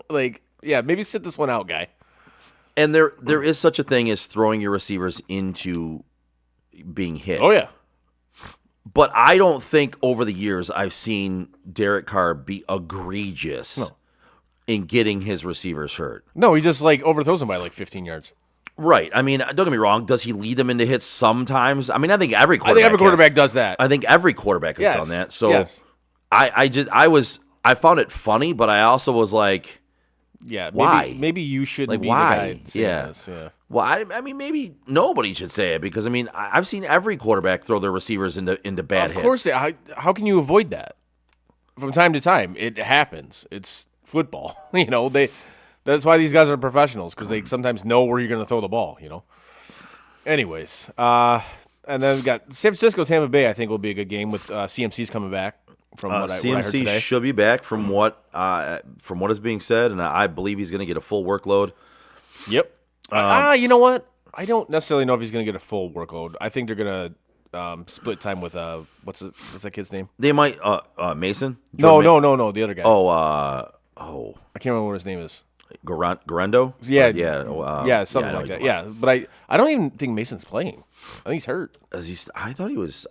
like yeah, maybe sit this one out, guy. And there is such a thing as throwing your receivers into being hit. Oh yeah, but I don't think over the years I've seen Derek Carr be egregious in getting his receivers hurt. No, he just overthrows them by 15 yards. Right. I mean, don't get me wrong. Does he lead them into hits sometimes? I mean, I think every quarterback does that. I think every quarterback has done that. So. Yes. I found it funny, but I also was like, yeah, why? Maybe you shouldn't be why? the guy saying this. Yeah. Well, I mean, maybe nobody should say it because I mean, I've seen every quarterback throw their receivers into bad hits. Of course, how can you avoid that? From time to time, it happens. It's football. That's why these guys are professionals because they sometimes know where you're going to throw the ball. Anyways, And then we got San Francisco, Tampa Bay. I think will be a good game with CMC's coming back. From what I heard CMC today. should be back from what is being said, and I believe he's going to get a full workload. Yep. You know what? I don't necessarily know if he's going to get a full workload. I think they're going to split time with what's that kid's name? They might Mason. No, the other guy. I I can't remember what his name is. Garendo. Yeah, something like that. Yeah, but I don't even think Mason's playing. I think he's hurt. I thought he was.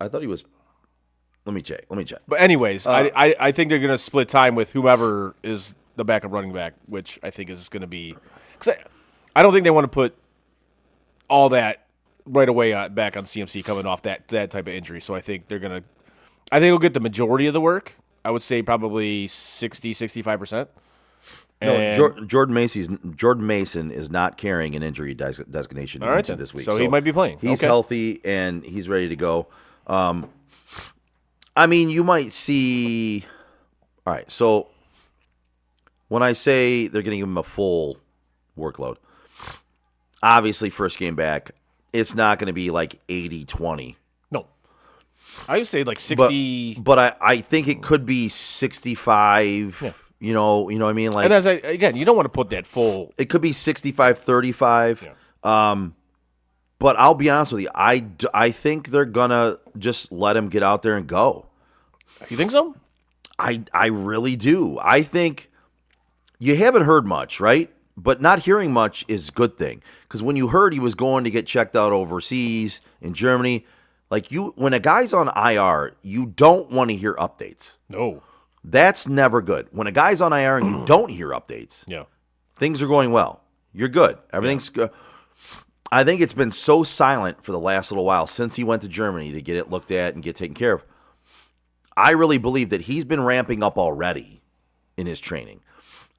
Let me check. But anyways, I think they're going to split time with whoever is the backup running back, which I think is going to be. Because I don't think they want to put all that right away back on CMC coming off that type of injury. So I think they're going to. I think he'll get the majority of the work. I would say probably 65%. No, Jordan Mason is not carrying an injury designation into this week. So he might be playing. He's healthy and he's ready to go. I mean, you might see. All right, so when I say they're going to give him a full workload, obviously first game back, it's not going to be like 80-20. No. I would say like 60. But I think it could be 65. Yeah. You know what I mean? Like, and again, you don't want to put that full. It could be 65-35. Yeah. But I'll be honest with you. I think they're going to just let him get out there and go. You think so? I really do. I think you haven't heard much, right? But not hearing much is a good thing. Because when you heard he was going to get checked out overseas in Germany, like when a guy's on IR, you don't want to hear updates. No. That's never good. When a guy's on IR and you don't hear updates, things are going well. You're good. Everything's good. I think it's been so silent for the last little while since he went to Germany to get it looked at and get taken care of. I really believe that he's been ramping up already in his training.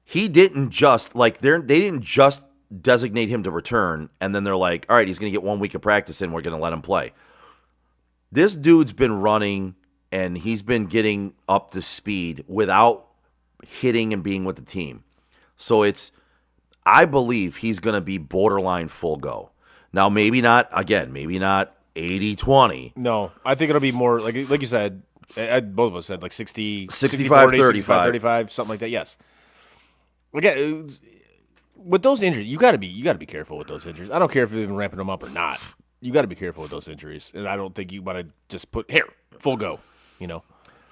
He didn't just they didn't just designate him to return and then they're like, all right, he's going to get 1 week of practice and we're going to let him play. This dude's been running and he's been getting up to speed without hitting and being with the team. So I believe he's going to be borderline full go. Now, maybe not 80-20. No, I think it'll be more, like you said, both of us said like 60, 65-35, something like that, yes. Again, with those injuries, you got to be careful with those injuries. I don't care if they've been ramping them up or not. You got to be careful with those injuries. And I don't think you want to just put, here, full go,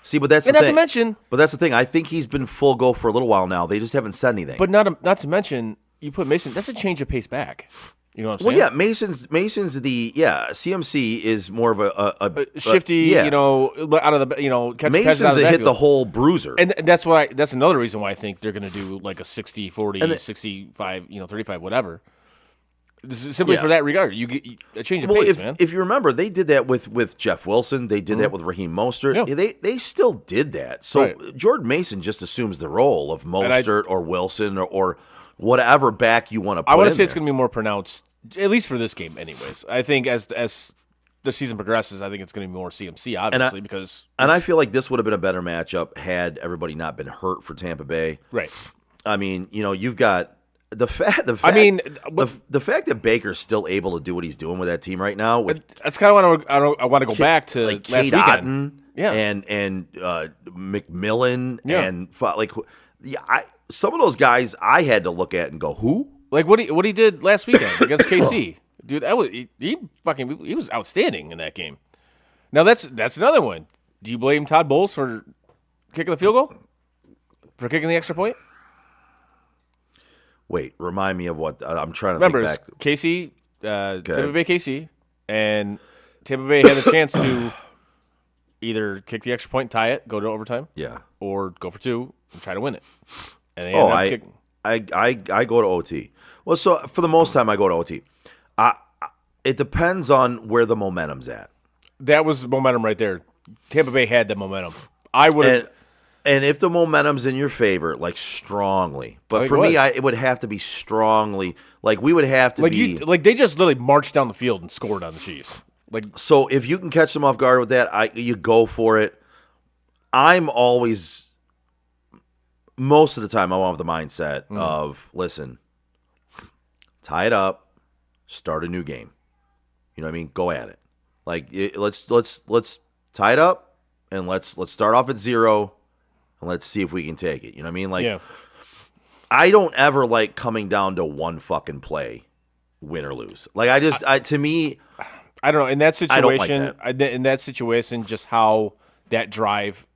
See, but that's the thing. thing. Not to mention. But that's the thing. I think he's been full go for a little while now. They just haven't said anything. But not to mention, you put Mason, that's a change of pace back. You know what I'm saying? Well, yeah, Mason's CMC is more of a shifty, out of the, catch Mason's out of the hit the whole bruiser. And that's another reason why I think they're going to do like a 60-40, 65, 35, whatever. This is simply for that regard. You get a change of pace, man. If you remember, they did that with Jeff Wilson. They did that with Raheem Mostert. Yeah. They still did that. So Jordan Mason just assumes the role of Mostert or Wilson or whatever back you want to put I want in to say there. it's going to be more pronounced, at least for this game anyways. I think as the season progresses, I think it's going to be more CMC, obviously, because... And I feel like this would have been a better matchup had everybody not been hurt for Tampa Bay. Right. I mean, you've got... The fact that Baker's still able to do what he's doing with that team right now, that's kind of what I want to go back to like last Cade weekend. Otton, and McMillan, and some of those guys I had to look at and go, who? Like what he did last weekend against KC, dude. That was he was outstanding in that game. Now that's another one. Do you blame Todd Bowles for kicking the field goal? For kicking the extra point? Wait, remind me of what I'm trying to remember. Think back. KC, Tampa Bay KC, and Tampa Bay had a chance to either kick the extra point, tie it, go to overtime, or go for two and try to win it. And they ended up kicking. I go to OT. Well, so for the most time, I go to OT. It depends on where the momentum's at. That was momentum right there. Tampa Bay had the momentum. I would have. And if the momentum's in your favor, like strongly, but for me, it would have to be strongly. Like we would have to be they just literally marched down the field and scored on the Chiefs. So if you can catch them off guard with that, you go for it. I'm always, most of the time, I'm of the mindset of listen, tie it up, start a new game. You know what I mean? Go at it. Like let's tie it up and let's start off at 0 and let's see if we can take it. You know what I mean? Like Yeah. I don't ever like coming down to one fucking play, win or lose. Like to me, I don't know. In that I don't like situation, in that situation, just how that drive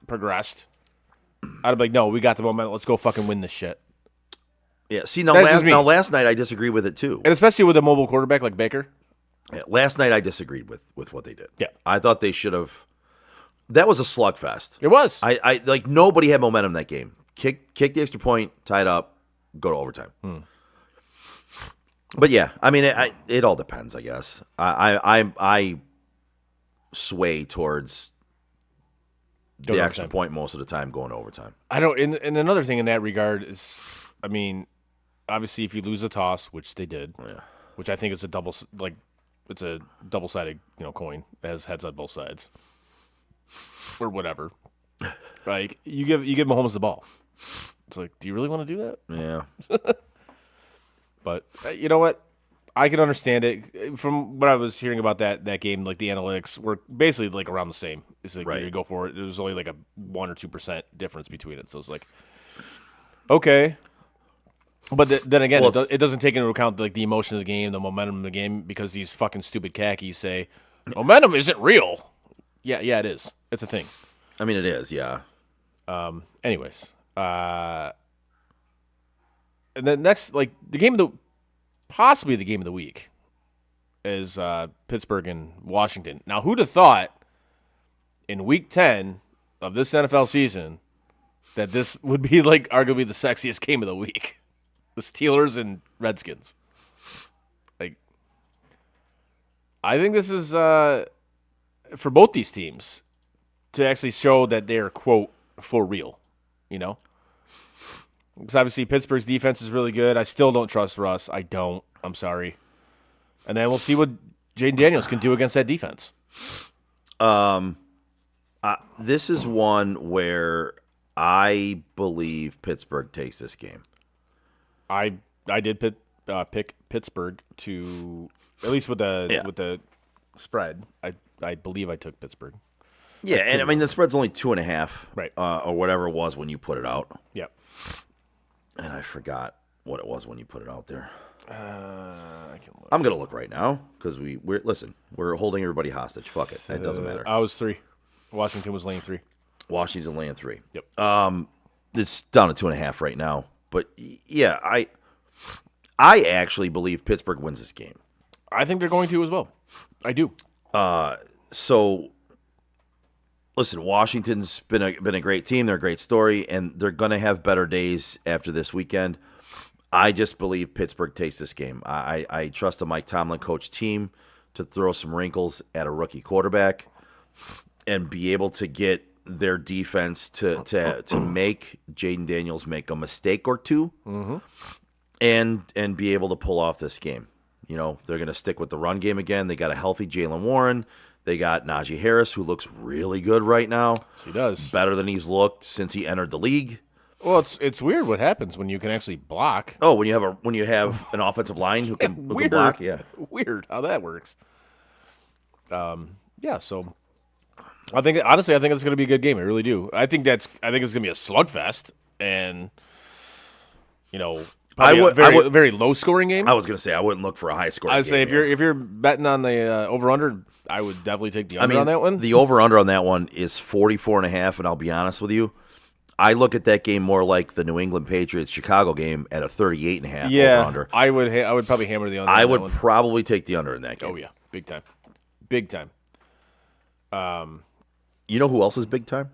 progressed, I'd be like, no, we got the momentum. Let's go fucking win this shit. yeah. See, That's just me. last night I disagree with it too. And especially with a mobile quarterback like Baker. Yeah, last night I disagreed with what they did. Yeah. I thought they should have. That was a slugfest. It was. I like nobody had momentum in that game. Kick the extra point, tie it up, go to overtime. But yeah, I mean, it all depends, I guess. I sway towards Go the to extra overtime. point most of the time going to overtime. I don't. And another thing in that regard is, I mean, obviously, if you lose a toss, which they did, which I think it's a double-sided, coin. It has heads on both sides, or whatever. Like you give Mahomes the ball. It's like, do you really want to do that? Yeah. But you know what? I can understand it. From what I was hearing about that game, like the analytics were basically like around the same. It's like Right. you go for it. There was only like a 1 or 2% difference between it. So it's like, okay. But then again, Well, it doesn't take into account like the emotion of the game, the momentum of the game, because these fucking stupid khakis say momentum isn't real. Yeah, it is. It's a thing. I mean, it is, yeah. Anyways, and then next, like possibly the game of the week is Pittsburgh and Washington. Now, who'd have thought in Week 10 of this NFL season that this would be like arguably the sexiest game of the week? The Steelers and Redskins. Like, I think this is for both these teams to actually show that they're, quote, for real, Because obviously Pittsburgh's defense is really good. I still don't trust Russ. I don't. I'm sorry. And then we'll see what Jaden Daniels can do against that defense. This is one where I believe Pittsburgh takes this game. I did pick Pittsburgh to, at least with the spread. I believe I took Pittsburgh. Yeah, and I mean the spread's only 2.5, Right. Or whatever it was when you put it out. Yep. And I forgot what it was when you put it out there. I can look. I'm gonna look right now because we're holding everybody hostage. Fuck it, it doesn't matter. I was 3. Washington was laying 3. Washington laying 3. Yep. It's down to 2.5 right now. But yeah, I actually believe Pittsburgh wins this game. I think they're going to as well. I do. So listen, Washington's been a great team. They're a great story, and they're going to have better days after this weekend. I just believe Pittsburgh takes this game. I trust a Mike Tomlin coach team to throw some wrinkles at a rookie quarterback and be able to get their defense to make Jaden Daniels make a mistake or two, and be able to pull off this game. They're going to stick with the run game again. They got a healthy Jaylen Warren. They got Najee Harris, who looks really good right now. He does. Better than he's looked since he entered the league. Well, it's weird what happens when you can actually block. Oh, when you have an offensive line who can block, yeah. Weird how that works. Yeah, so I think it's going to be a good game. I really do. I think it's going to be a slugfest, and probably a very low scoring game. I was going to say I wouldn't look for a high scoring. I'd say if you're betting on the over under, I would definitely take the under on that one. The over under on that one is 44.5, and I'll be honest with you, I look at that game more like the New England Patriots Chicago game at a 38.5 yeah, over under. I would probably hammer the under. I on would that one. probably take the under in that game. Oh yeah, big time. You know who else is big time?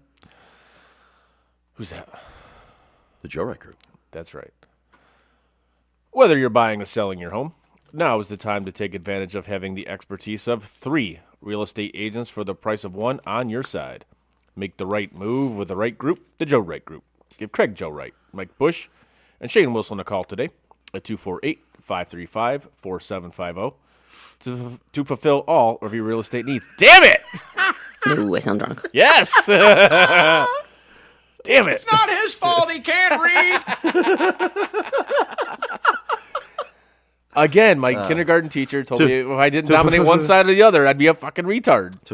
Who's that? The Joe Wright Group. That's right. Whether you're buying or selling your home, now is the time to take advantage of having the expertise of 3 real estate agents for the price of 1 on your side. Make the right move with the right group, the Joe Wright Group. Give Craig Joe Wright, Mike Bush, and Shane Wilson a call today at 248-535-4750 to fulfill all of your real estate needs. Damn it! Ooh, I sound drunk. Yes! Damn it. Not his fault he can't read. Again, my kindergarten teacher told me if I didn't dominate one side or the other, I'd be a fucking retard. It's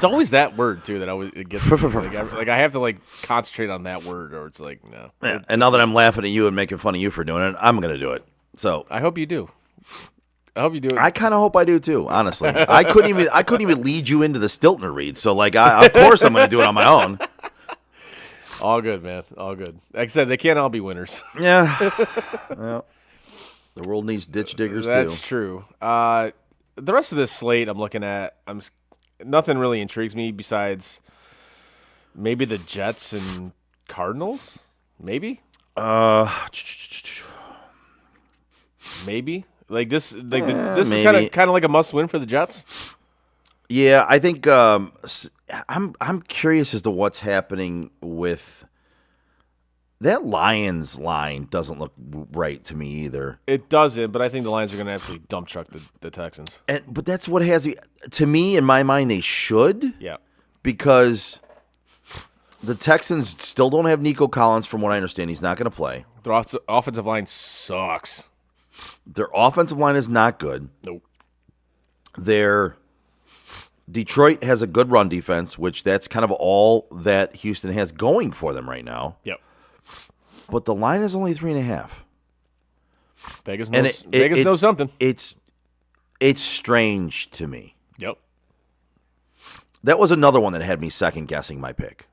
always that word too that always it gets. Like I have to like concentrate on that word, or it's like no. Yeah, and now that I'm laughing at you and making fun of you for doing it, I'm gonna do it. So I hope you do. I hope you do it. I kind of hope I do too. Honestly, I couldn't even lead you into the Stiltner read. So like, of course I'm gonna do it on my own. All good, man. All good. Like I said, they can't all be winners. Yeah. Well, the world needs ditch diggers That's too. true. The rest of this slate I'm looking at, nothing really intrigues me besides maybe the Jets and Cardinals. Maybe. Maybe. Like this. This is kind of like a must win for the Jets. Yeah, I think I'm curious as to what's happening with that Lions line. Doesn't look right to me either. It doesn't, but I think the Lions are going to absolutely dump truck the Texans. But that's what has me. To me, in my mind, they should. Yeah. Because the Texans still don't have Nico Collins. From what I understand, he's not going to play. Their offensive line sucks. Their offensive line is not good. Nope. Detroit has a good run defense, which that's kind of all that Houston has going for them right now. Yep. But the line is only 3.5. Vegas knows something. It's strange to me. Yep. That was another one that had me second guessing my pick.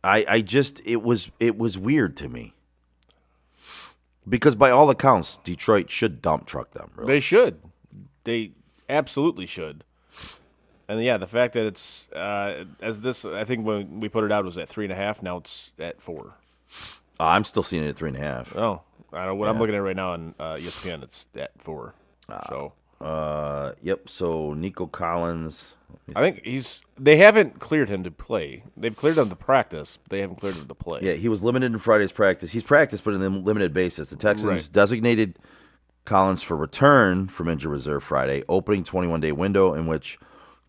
It was weird to me. Because by all accounts, Detroit should dump truck them. Really. They should. They absolutely should. And yeah, the fact that it's I think when we put it out it was at 3.5. Now it's at 4. I'm still seeing it at 3.5. Oh, I know what I'm looking at right now on ESPN. It's at 4. Yep. So Nico Collins. I think they haven't cleared him to play. They've cleared him to practice, but they haven't cleared him to play. Yeah, he was limited in Friday's practice. He's practiced, but in a limited basis. The Texans designated Collins for return from injured reserve Friday, opening 21-day window in which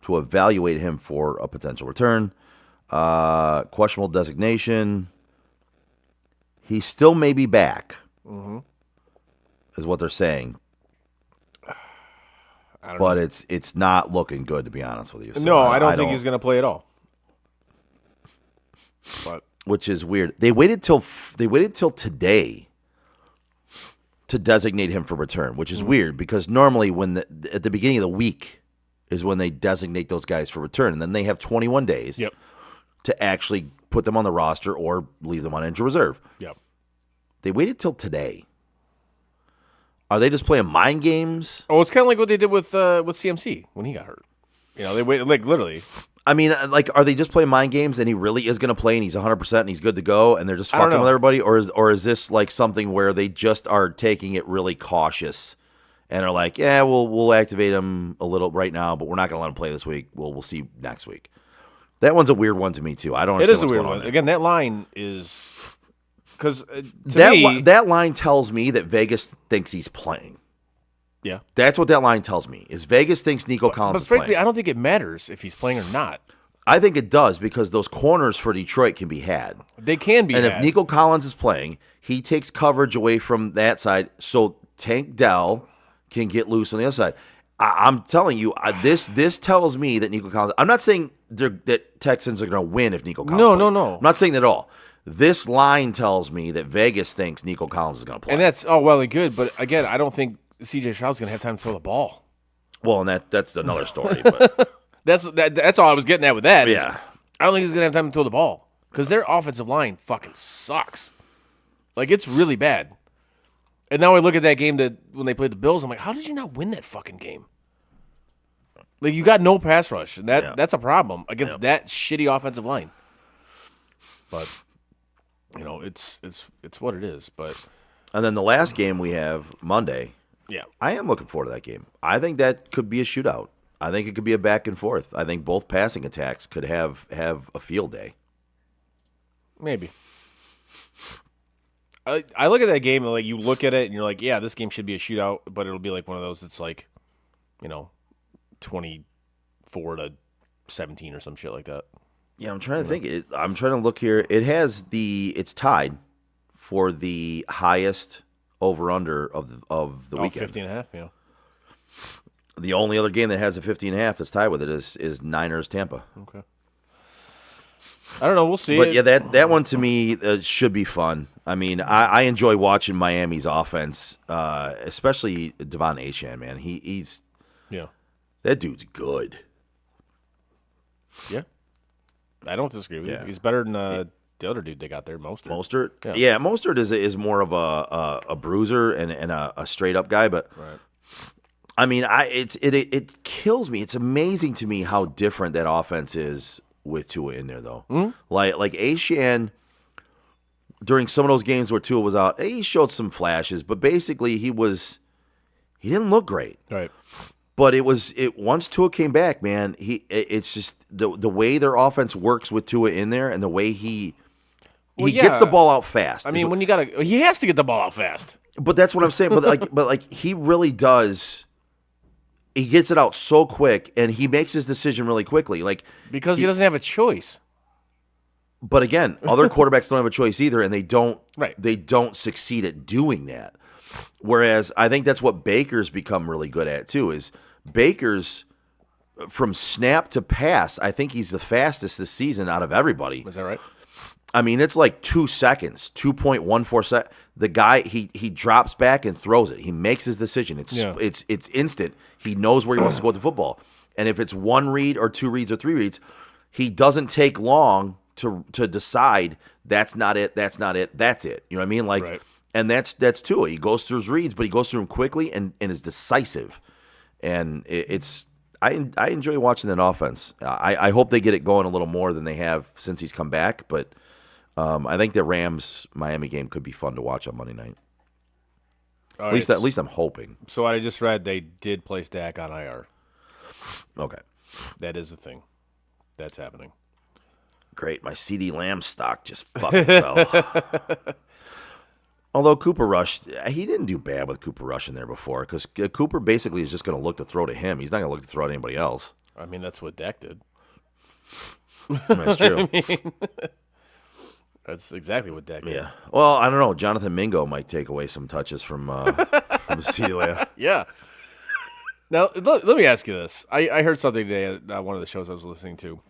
to evaluate him for a potential return. Questionable designation. He still may be back, is what they're saying. But it's not looking good, to be honest with you. So no, I don't think he's going to play at all. But which is weird. They waited till today to designate him for return, which is weird because normally at the beginning of the week is when they designate those guys for return, and then they have 21 days to actually put them on the roster or leave them on injured reserve. Yep. They waited till today. Are they just playing mind games? Oh, it's kind of like what they did with CMC when he got hurt. They waited, like, literally. I mean, like, are they just playing mind games and he really is going to play and he's 100% and he's good to go and they're just fucking with everybody? Or is this like something where they just are taking it really cautious and are like, yeah, we'll activate him a little right now, but we're not going to let him play this week. We'll see next week. That one's a weird one to me, too. I don't understand what's going on there. Again, that line is... Because that line tells me that Vegas thinks he's playing. Yeah. That's what that line tells me, is Vegas thinks Nico Collins is playing. But frankly, I don't think it matters if he's playing or not. I think it does because those corners for Detroit can be had. They can be had. And if Nico Collins is playing, he takes coverage away from that side so Tank Dell can get loose on the other side. I'm telling you, this tells me that Nico Collins – I'm not saying that Texans are going to win if Nico Collins plays. No. I'm not saying that at all. This line tells me that Vegas thinks Nico Collins is going to play. And that's well and good, but again, I don't think C.J. Stroud's going to have time to throw the ball. Well, and that's another story. But that's all I was getting at with that. Yeah. I don't think he's going to have time to throw the ball because their offensive line fucking sucks. Like, it's really bad. And now I look at that game when they played the Bills, I'm like, how did you not win that fucking game? Like, you got no pass rush, and that's a problem against that shitty offensive line. But... it's what it is, but and then the last game we have Monday. Yeah, I am looking forward to that game. I think that could be a shootout. I think it could be a back and forth. I think both passing attacks could have a field day. Maybe. I look at that game and like you look at it and you're like, yeah, this game should be a shootout, but it'll be like one of those. It's like, 24-17 or some shit like that. Yeah, I'm trying to think. I'm trying to look here. It's tied for the highest over-under of the weekend. 15.5, yeah. The only other game that has a 15.5 that's tied with it is Niners-Tampa. Okay. I don't know. We'll see. But yeah, that one to me should be fun. I mean, I enjoy watching Miami's offense, especially Devon Achane, man. He's that dude's good. Yeah. I don't disagree with you. He's better than the other dude they got there, Mostert. Mostert? Yeah, Mostert is more of a bruiser and a straight-up guy, but right. I mean, it kills me. It's amazing to me how different that offense is with Tua in there, though. Mm-hmm. Like Achane, during some of those games where Tua was out, he showed some flashes, but basically he didn't look great. Right. But once Tua came back, man, it's just the way their offense works with Tua in there and the way he gets the ball out fast. I mean, he has to get the ball out fast. But that's what I'm saying. But he really does. He gets it out so quick, and he makes his decision really quickly. Because he doesn't have a choice. But again, other quarterbacks don't have a choice either, and they don't. Right. They don't succeed at doing that. Whereas I think that's what Baker's become really good at too. Is Baker's from snap to pass? I think he's the fastest this season out of everybody. Is that right? I mean, it's like 2 seconds, 2.14 seconds. The guy, he drops back and throws it. He makes his decision. It's instant. He knows where he wants to go with the football. And if it's 1 read or 2 reads or 3 reads, he doesn't take long to decide that's not it, that's not it, that's it. You know what I mean? Right. And that's Tua. He goes through his reads, but he goes through them quickly and is decisive. And I enjoy watching that offense. I hope they get it going a little more than they have since he's come back, but I think the Rams-Miami game could be fun to watch on Monday night. At least I'm hoping. So I just read they did place Dak on IR. Okay. That is a thing. That's happening. Great. My CD Lamb stock just fucking fell. Although Cooper Rush, he didn't do bad with Cooper Rush in there before because Cooper basically is just going to look to throw to him. He's not going to look to throw at anybody else. I mean, that's what Dak did. That's true. That's exactly what Dak did. Yeah. Well, I don't know. Jonathan Mingo might take away some touches from CeeDee Lamb. Yeah. Now, let me ask you this. I heard something today at one of the shows I was listening to.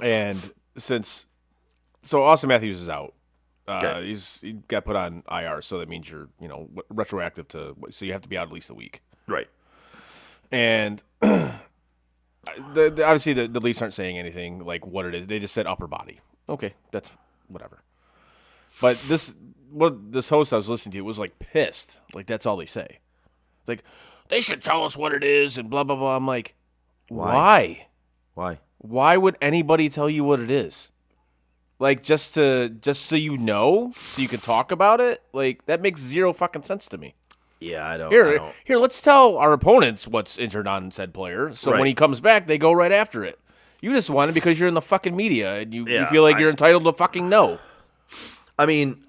And so Austin Matthews is out. Okay. He got put on IR, so that means you're, retroactive so you have to be out at least a week. Right. And obviously the Leafs aren't saying anything like what it is. They just said upper body. Okay, that's whatever. But this host I was listening to was pissed. That's all they say. It's they should tell us what it is and blah blah blah. I'm like, why? Why would anybody tell you what it is? Just so you know, so you can talk about it? That makes zero fucking sense to me. Yeah, I don't. Here, let's tell our opponents what's injured on said player. So when he comes back, they go right after it. You just want it because you're in the fucking media and you feel like you're entitled to fucking know. I mean,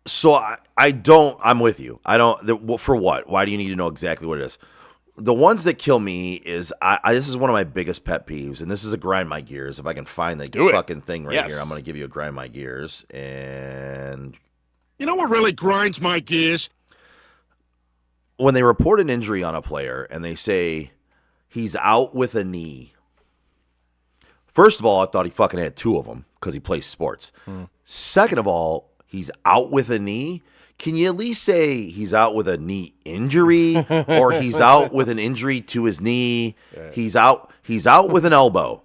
so I'm with you. I don't, for what? Why do you need to know exactly what it is? The ones that kill me is, this is one of my biggest pet peeves, and this is a grind my gears. If I can find the fucking thing right here, I'm going to give you a grind my gears. And you know what really grinds my gears? When they report an injury on a player and they say he's out with a knee. First of all, I thought he fucking had 2 of them because he plays sports. Second of all, he's out with a knee. Can you at least say he's out with a knee injury or he's out with an injury to his knee? Right. He's out with an elbow.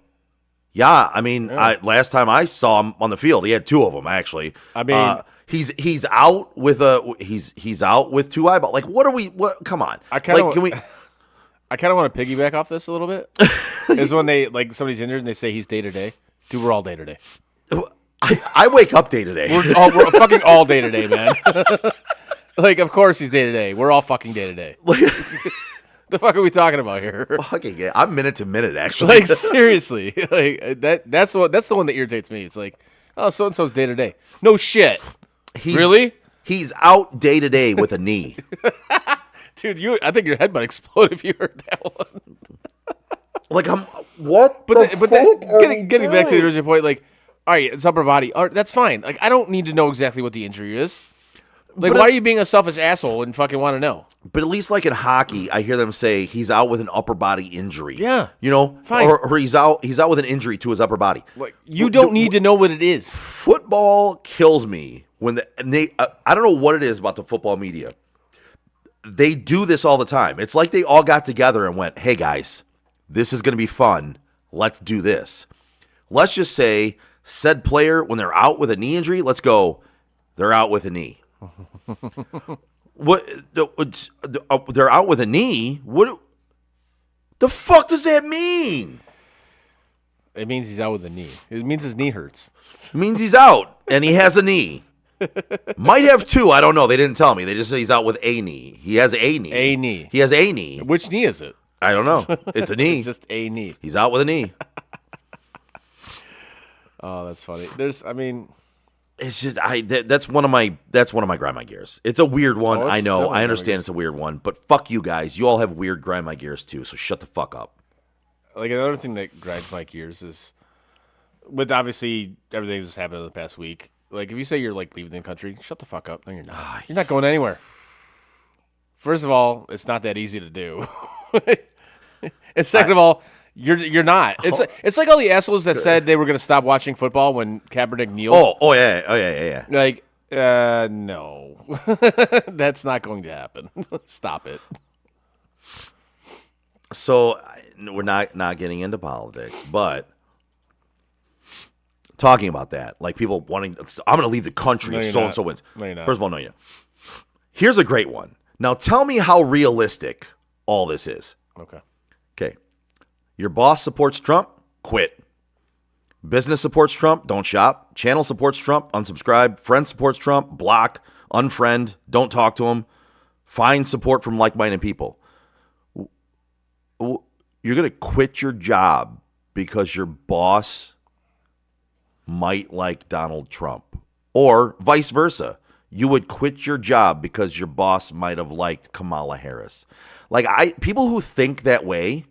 Yeah, I mean, last time I saw him on the field, he had 2 of them actually. I mean, he's out with he's out with 2 eyeballs. What? Come on. I kind of want to piggyback off this a little bit. Is when they somebody's injured and they say he's day to day. Dude, we're all day to day. I wake up day to day. We're fucking all day to day, man. Of course he's day to day. We're all fucking day to day. The fuck are we talking about here? Fucking yeah, I'm minute to minute, actually. Seriously, that's the one that irritates me. It's so and so's day to day. No shit. Really? He's out day to day with a knee. Dude, I think your head might explode if you heard that one. What? But getting back to the original point, all right, it's upper body. All right, that's fine. Like, I don't need to know exactly what the injury is. Like, why are you being a selfish asshole and fucking want to know? But at least like in hockey, I hear them say he's out with an upper body injury. Yeah. You know? Fine. Or he's out with an injury to his upper body. Like, you don't need to know what it is. Football kills me when they I don't know what it is about the football media. They do this all the time. It's like they all got together and went, "Hey guys, this is going to be fun. Let's do this." Let's just say said player, when they're out with a knee injury, let's go, they're out with a knee. They're out with a knee? What the fuck does that mean? It means he's out with a knee. It means his knee hurts. It means he's out and he has a knee. Might have two. I don't know. They didn't tell me. They just said he's out with a knee. He has a knee. A knee. He has a knee. Which knee is it? I don't know. It's a knee. It's just a knee. He's out with a knee. Oh, that's funny. It's just that's one of my grind my gears. It's a weird one. I know. I understand it's a weird one, but fuck you guys. You all have weird grind my gears too. So shut the fuck up. Like, another thing that grinds my gears is, with obviously everything that's happened in the past week. Like, if you say you're like leaving the country, shut the fuck up. No, you're not. You're not going anywhere. First of all, it's not that easy to do. And second of all, you're not. It's like all the assholes that said they were going to stop watching football when Kaepernick kneeled. Oh yeah. Like, no, that's not going to happen. Stop it. So we're not getting into politics, but talking about that, like people wanting, I'm going to leave the country if so and so wins. No, you're not. First of all, no, you're not. Here's a great one. Now tell me how realistic all this is. Okay. Your boss supports Trump? Quit. Business supports Trump? Don't shop. Channel supports Trump? Unsubscribe. Friend supports Trump? Block. Unfriend. Don't talk to him. Find support from like-minded people. You're going to quit your job because your boss might like Donald Trump. Or vice versa. You would quit your job because your boss might have liked Kamala Harris. Like, people who think that way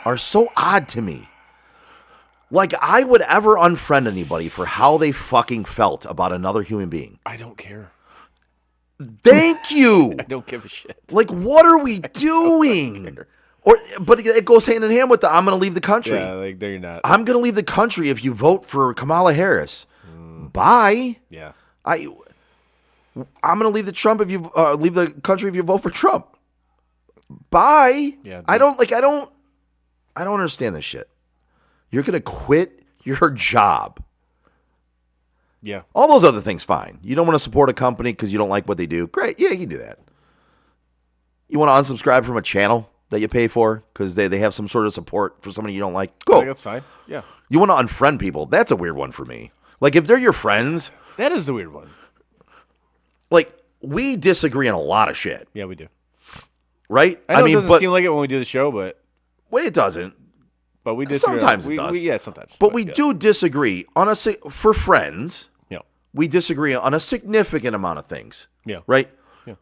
are so odd to me. Like, I would ever unfriend anybody for how they fucking felt about another human being. I don't care. Thank you. I don't give a shit. Like, what are we doing? But it goes hand in hand with the I'm going to leave the country. Yeah, like, there you're not. I'm going to leave the country if you vote for Kamala Harris. Bye. Yeah. I'm going to leave leave the country if you vote for Trump. Bye. Yeah. I don't understand this shit. You're going to quit your job. Yeah. All those other things, fine. You don't want to support a company because you don't like what they do. Great. Yeah, you can do that. You want to unsubscribe from a channel that you pay for because they have some sort of support for somebody you don't like? Go. I think that's fine. Yeah. You want to unfriend people? That's a weird one for me. Like, if they're your friends. That is the weird one. Like, we disagree on a lot of shit. Yeah, we do. Right? I know it doesn't seem like it when we do the show, but... Well, it doesn't. But we disagree. Sometimes it does. Yeah, sometimes. But we do disagree on for friends. Yeah. We disagree on a significant amount of things. Yeah. Right? Yeah.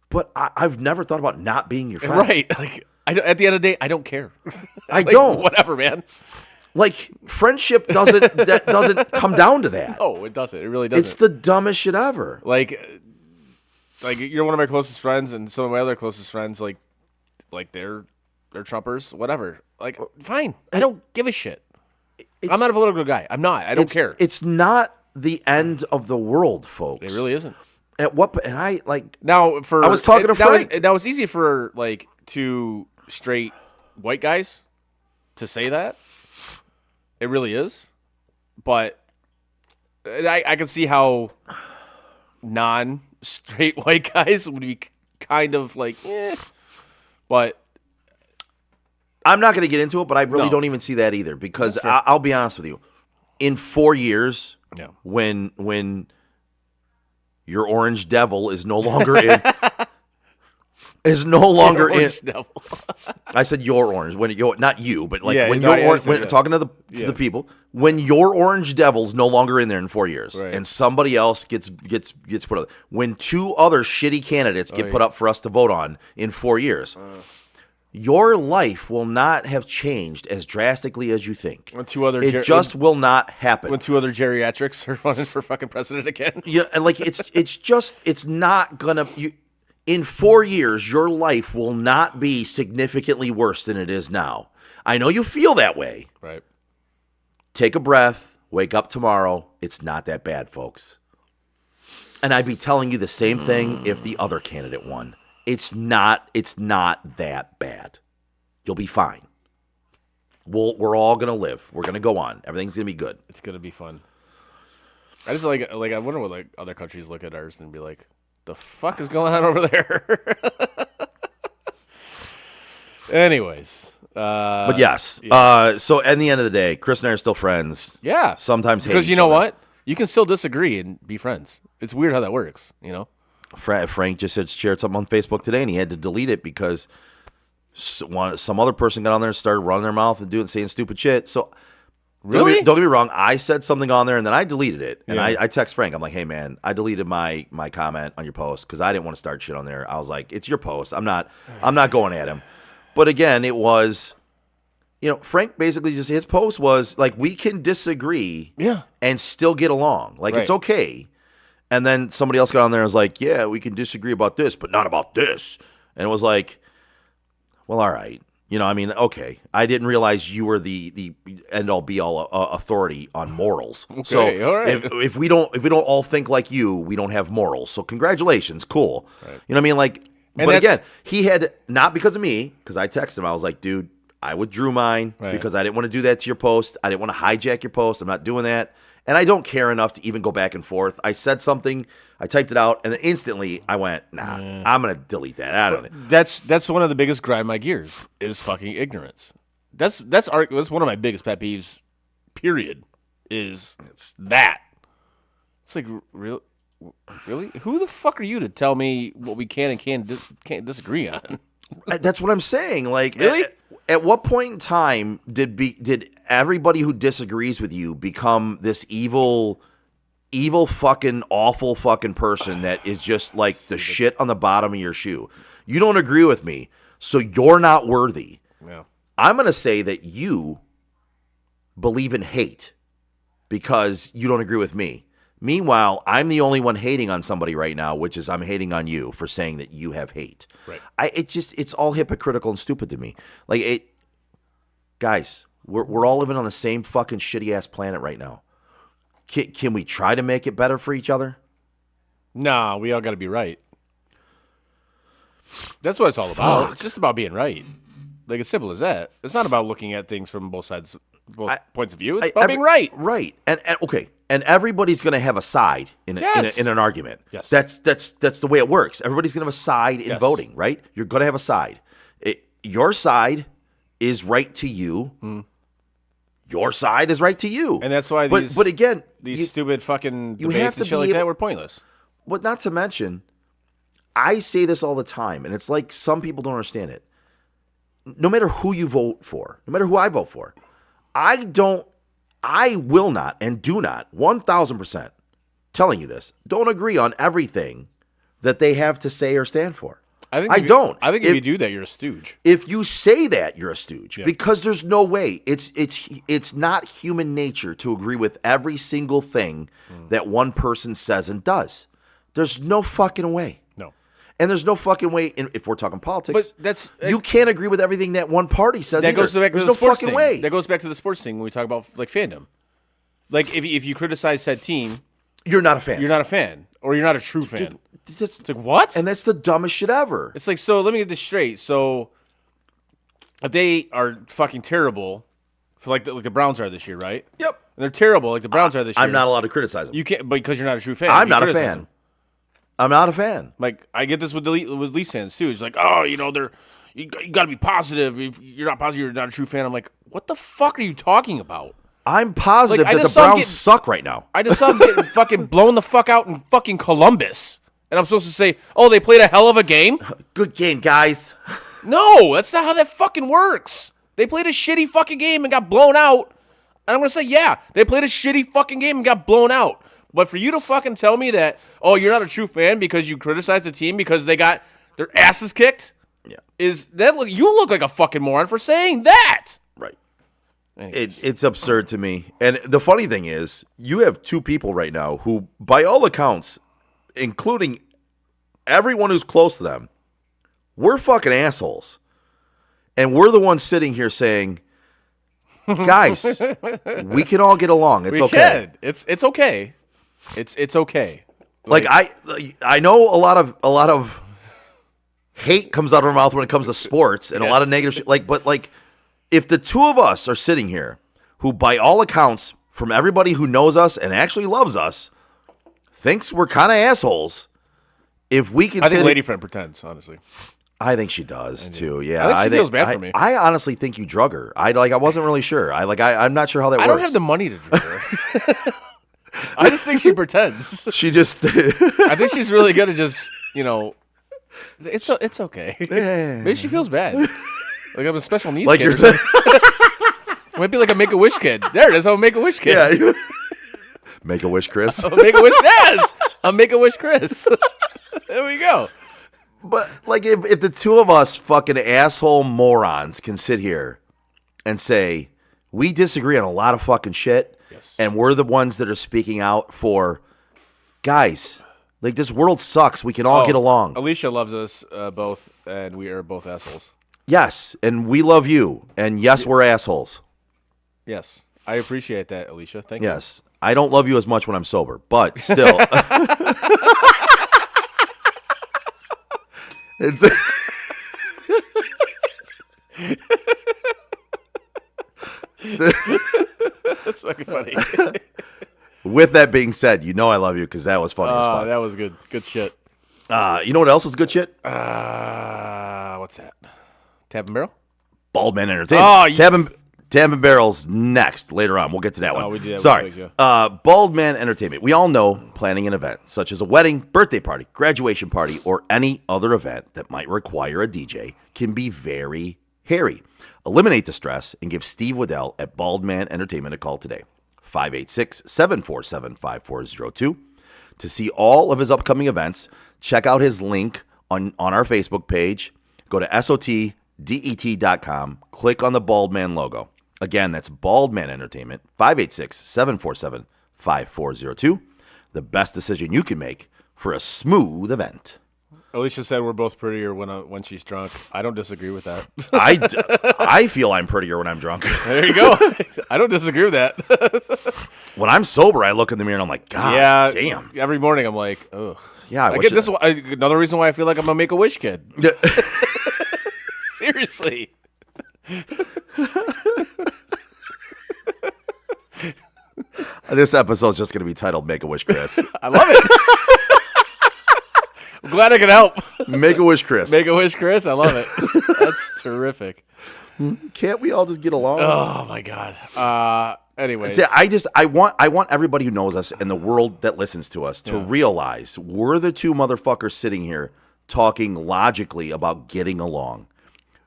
But I've never thought about not being your friend. Right. Like, at the end of the day, I don't care. I don't. Whatever, man. Like, friendship doesn't come down to that. No, it doesn't. It really doesn't. It's the dumbest shit ever. Like you're one of my closest friends, and some of my other closest friends, like they're Trumpers, whatever. Like, fine. I don't give a shit. I'm not a political guy. I'm not. I don't care. It's not the end of the world, folks. It really isn't. At what? And I like now for. I was talking to Frank. That was easy for like two straight white guys to say that. It really is, but I can see how non-straight white guys would be kind of like, but I'm not going to get into it. But I really don't even see that either because I'll be honest with you. In 4 years, when your orange devil is no longer in. Is no longer in. I said your orange when not you, but like when your orange. Talking to the people, when your orange devil's no longer in there in 4 years, right. And somebody else gets put up. When two other shitty candidates get put up for us to vote on in 4 years, your life will not have changed as drastically as you think. When two other it just will not happen. When two other geriatrics are running for fucking president again. Yeah, and like it's not gonna. In 4 years, your life will not be significantly worse than it is now. I know you feel that way. Right. Take a breath. Wake up tomorrow. It's not that bad, folks. And I'd be telling you the same thing if the other candidate won. It's not that bad. You'll be fine. We're all gonna live. We're gonna go on. Everything's gonna be good. It's gonna be fun. I just like I wonder what like other countries look at ours and be like, the fuck is going on over there? Anyways. But yes. So at the end of the day, Chris and I are still friends. Yeah. Sometimes hate because you each know other. what? You can still disagree and be friends. It's weird how that works, you know? Frank just shared something on Facebook today, and he had to delete it because some other person got on there and started running their mouth and saying stupid shit. So really, don't get me wrong. I said something on there, and then I deleted it. And Yeah. I text Frank. I'm like, hey man, I deleted my comment on your post because I didn't want to start shit on there. I was like, it's your post. I'm not going at him. But again, it was, Frank basically just his post was like, we can disagree, and still get along. Like it's okay. And then somebody else got on there and was like, yeah, we can disagree about this, but not about this. And it was like, well, all right. Okay. I didn't realize you were the end-all be-all authority on morals. Okay, so all right. if we don't all think like you, we don't have morals. So congratulations, cool. Right. You know what I mean? Like, And but again, he had, not because of me, because I texted him. I was like, dude, I withdrew mine because I didn't want to do that to your post. I didn't want to hijack your post. I'm not doing that. And I don't care enough to even go back and forth. I said something, I typed it out, and then instantly I went, nah, I'm going to delete that. I don't know. That's one of the biggest grind my gears is fucking ignorance. That's one of my biggest pet peeves, period, is that. It's like, really? Who the fuck are you to tell me what we can and can't disagree on? That's what I'm saying. Like, really? At what point in time did everybody who disagrees with you become this evil fucking awful fucking person that is just like the shit on the bottom of your shoe? You don't agree with me, so you're not worthy. Yeah. I'm going to say that you believe in hate because you don't agree with me. Meanwhile, I'm the only one hating on somebody right now, which is I'm hating on you for saying that you have hate. Right. It's all hypocritical and stupid to me. Like, guys, we're all living on the same fucking shitty ass planet right now. Can we try to make it better for each other? Nah, we all got to be right. That's what it's all about. It's just about being right. Like, as simple as that. It's not about looking at things from both points of view. It's about being right. Right. And okay. And everybody's going to have a side in an argument. Yes. That's the way it works. Everybody's going to have a side in Yes. voting, right? You're going to have a side. Your side is right to you. Your side is right to you. And that's why but again, these stupid fucking you have debates to and shit be like able- that were pointless. But not to mention, I say this all the time, and it's like some people don't understand it. No matter who you vote for, no matter who I vote for, I will not and do not, 1,000%, telling you this, don't agree on everything that they have to say or stand for. I don't. I think if you do that, you're a stooge. If you say that, you're a stooge. Because there's no way. It's not human nature to agree with every single thing that one person says and does. There's no fucking way. No. And there's no fucking way, if we're talking politics, But you can't agree with everything that one party says that either. goes back to There's the no sports fucking thing. way. That goes back to the sports thing when we talk about like fandom. Like if you criticize said team, you're not a fan. You're not a fan, or you're not a true fan. It's like what? And that's the dumbest shit ever. It's like, so let me get this straight. So if they are fucking terrible, for like the Browns are this year, right? Yep. And they're terrible like the Browns are this year. I'm not allowed to criticize them. You can't, because you're not a true fan. I'm You not a criticize fan. them. I'm not a fan. Like I get this with Leafs fans too. It's like, oh, you got to be positive. If you're not positive, you're not a true fan. I'm like, what the fuck are you talking about? I'm positive Like, that the Browns suck right now. I just saw them getting fucking blown the fuck out in fucking Columbus. And I'm supposed to say, oh, they played a hell of a game? Good game, guys. No, that's not how that fucking works. They played a shitty fucking game and got blown out. And I'm going to say, yeah, they played a shitty fucking game and got blown out. But for you to fucking tell me that, oh, you're not a true fan because you criticized the team because they got their asses kicked? Yeah. Is that you look like a fucking moron for saying that? Right. Anyways. It's absurd to me. And the funny thing is, you have two people right now who, by all accounts, including everyone who's close to them, we're fucking assholes. And we're the ones sitting here saying, guys, we can all get along. It's okay. It's okay. It's okay. Like I know a lot of hate comes out of our mouth when it comes to sports and a lot of negative shit. But if the two of us are sitting here, who by all accounts, from everybody who knows us and actually loves us, thinks we're kind of assholes, if we can, I think Lady Friend pretends. Honestly, I think she does too. Yeah, I think she feels bad for me. I honestly think you drug her. I wasn't really sure. I'm not sure how that works. I don't have the money to drug her. I just think she pretends. She just. I think she's really good at just, it's okay. Maybe she feels bad. Like I'm a special needs like kid. You're saying. Might be like a Make-A-Wish kid. There it is. I'm a Make-A-Wish kid. Yeah. Make-A-Wish Chris. Make-A-Wish. Yes. I'm Make-A-Wish Chris. There we go. But if the two of us fucking asshole morons can sit here and say we disagree on a lot of fucking shit, and we're the ones that are speaking out for guys, like this world sucks. We can all get along. Alicia loves us both, and we are both assholes. Yes, and we love you, and yes, we're assholes. Yes, I appreciate that, Alicia. Thank you. Yes, I don't love you as much when I'm sober, but still. It's That's fucking funny. With that being said, I love you because that was funny as fuck. That was good. Good shit. You know what else was good shit? What's that? Tap and Barrel? Bald Man Entertainment. Oh, Tap and Barrel's next later on. We'll get to that one. We did that. Sorry. Bald Man Entertainment. We all know planning an event such as a wedding, birthday party, graduation party, or any other event that might require a DJ can be very hairy. Eliminate the stress and give Steve Waddell at Bald Man Entertainment a call today. 586-747-5402. To see all of his upcoming events, check out his link on our Facebook page. Go to SOTDET.com. Click on the Bald Man logo. Again, that's Bald Man Entertainment, 586-747-5402. The best decision you can make for a smooth event. Alicia said we're both prettier when she's drunk. I don't disagree with that. I feel I'm prettier when I'm drunk. There you go. I don't disagree with that. When I'm sober, I look in the mirror and I'm like, God damn. Every morning I'm like, ugh. Yeah, I get this. Another reason why I feel like I'm a Make-A-Wish kid. Seriously. This episode's just going to be titled Make-A-Wish Chris. I love it. I'm glad I could help. Make-A-Wish Chris. Make-A-Wish Chris. I love it. That's terrific. Can't we all just get along? Oh my God. Anyways, see, I want everybody who knows us and the world that listens to us to realize we're the two motherfuckers sitting here talking logically about getting along.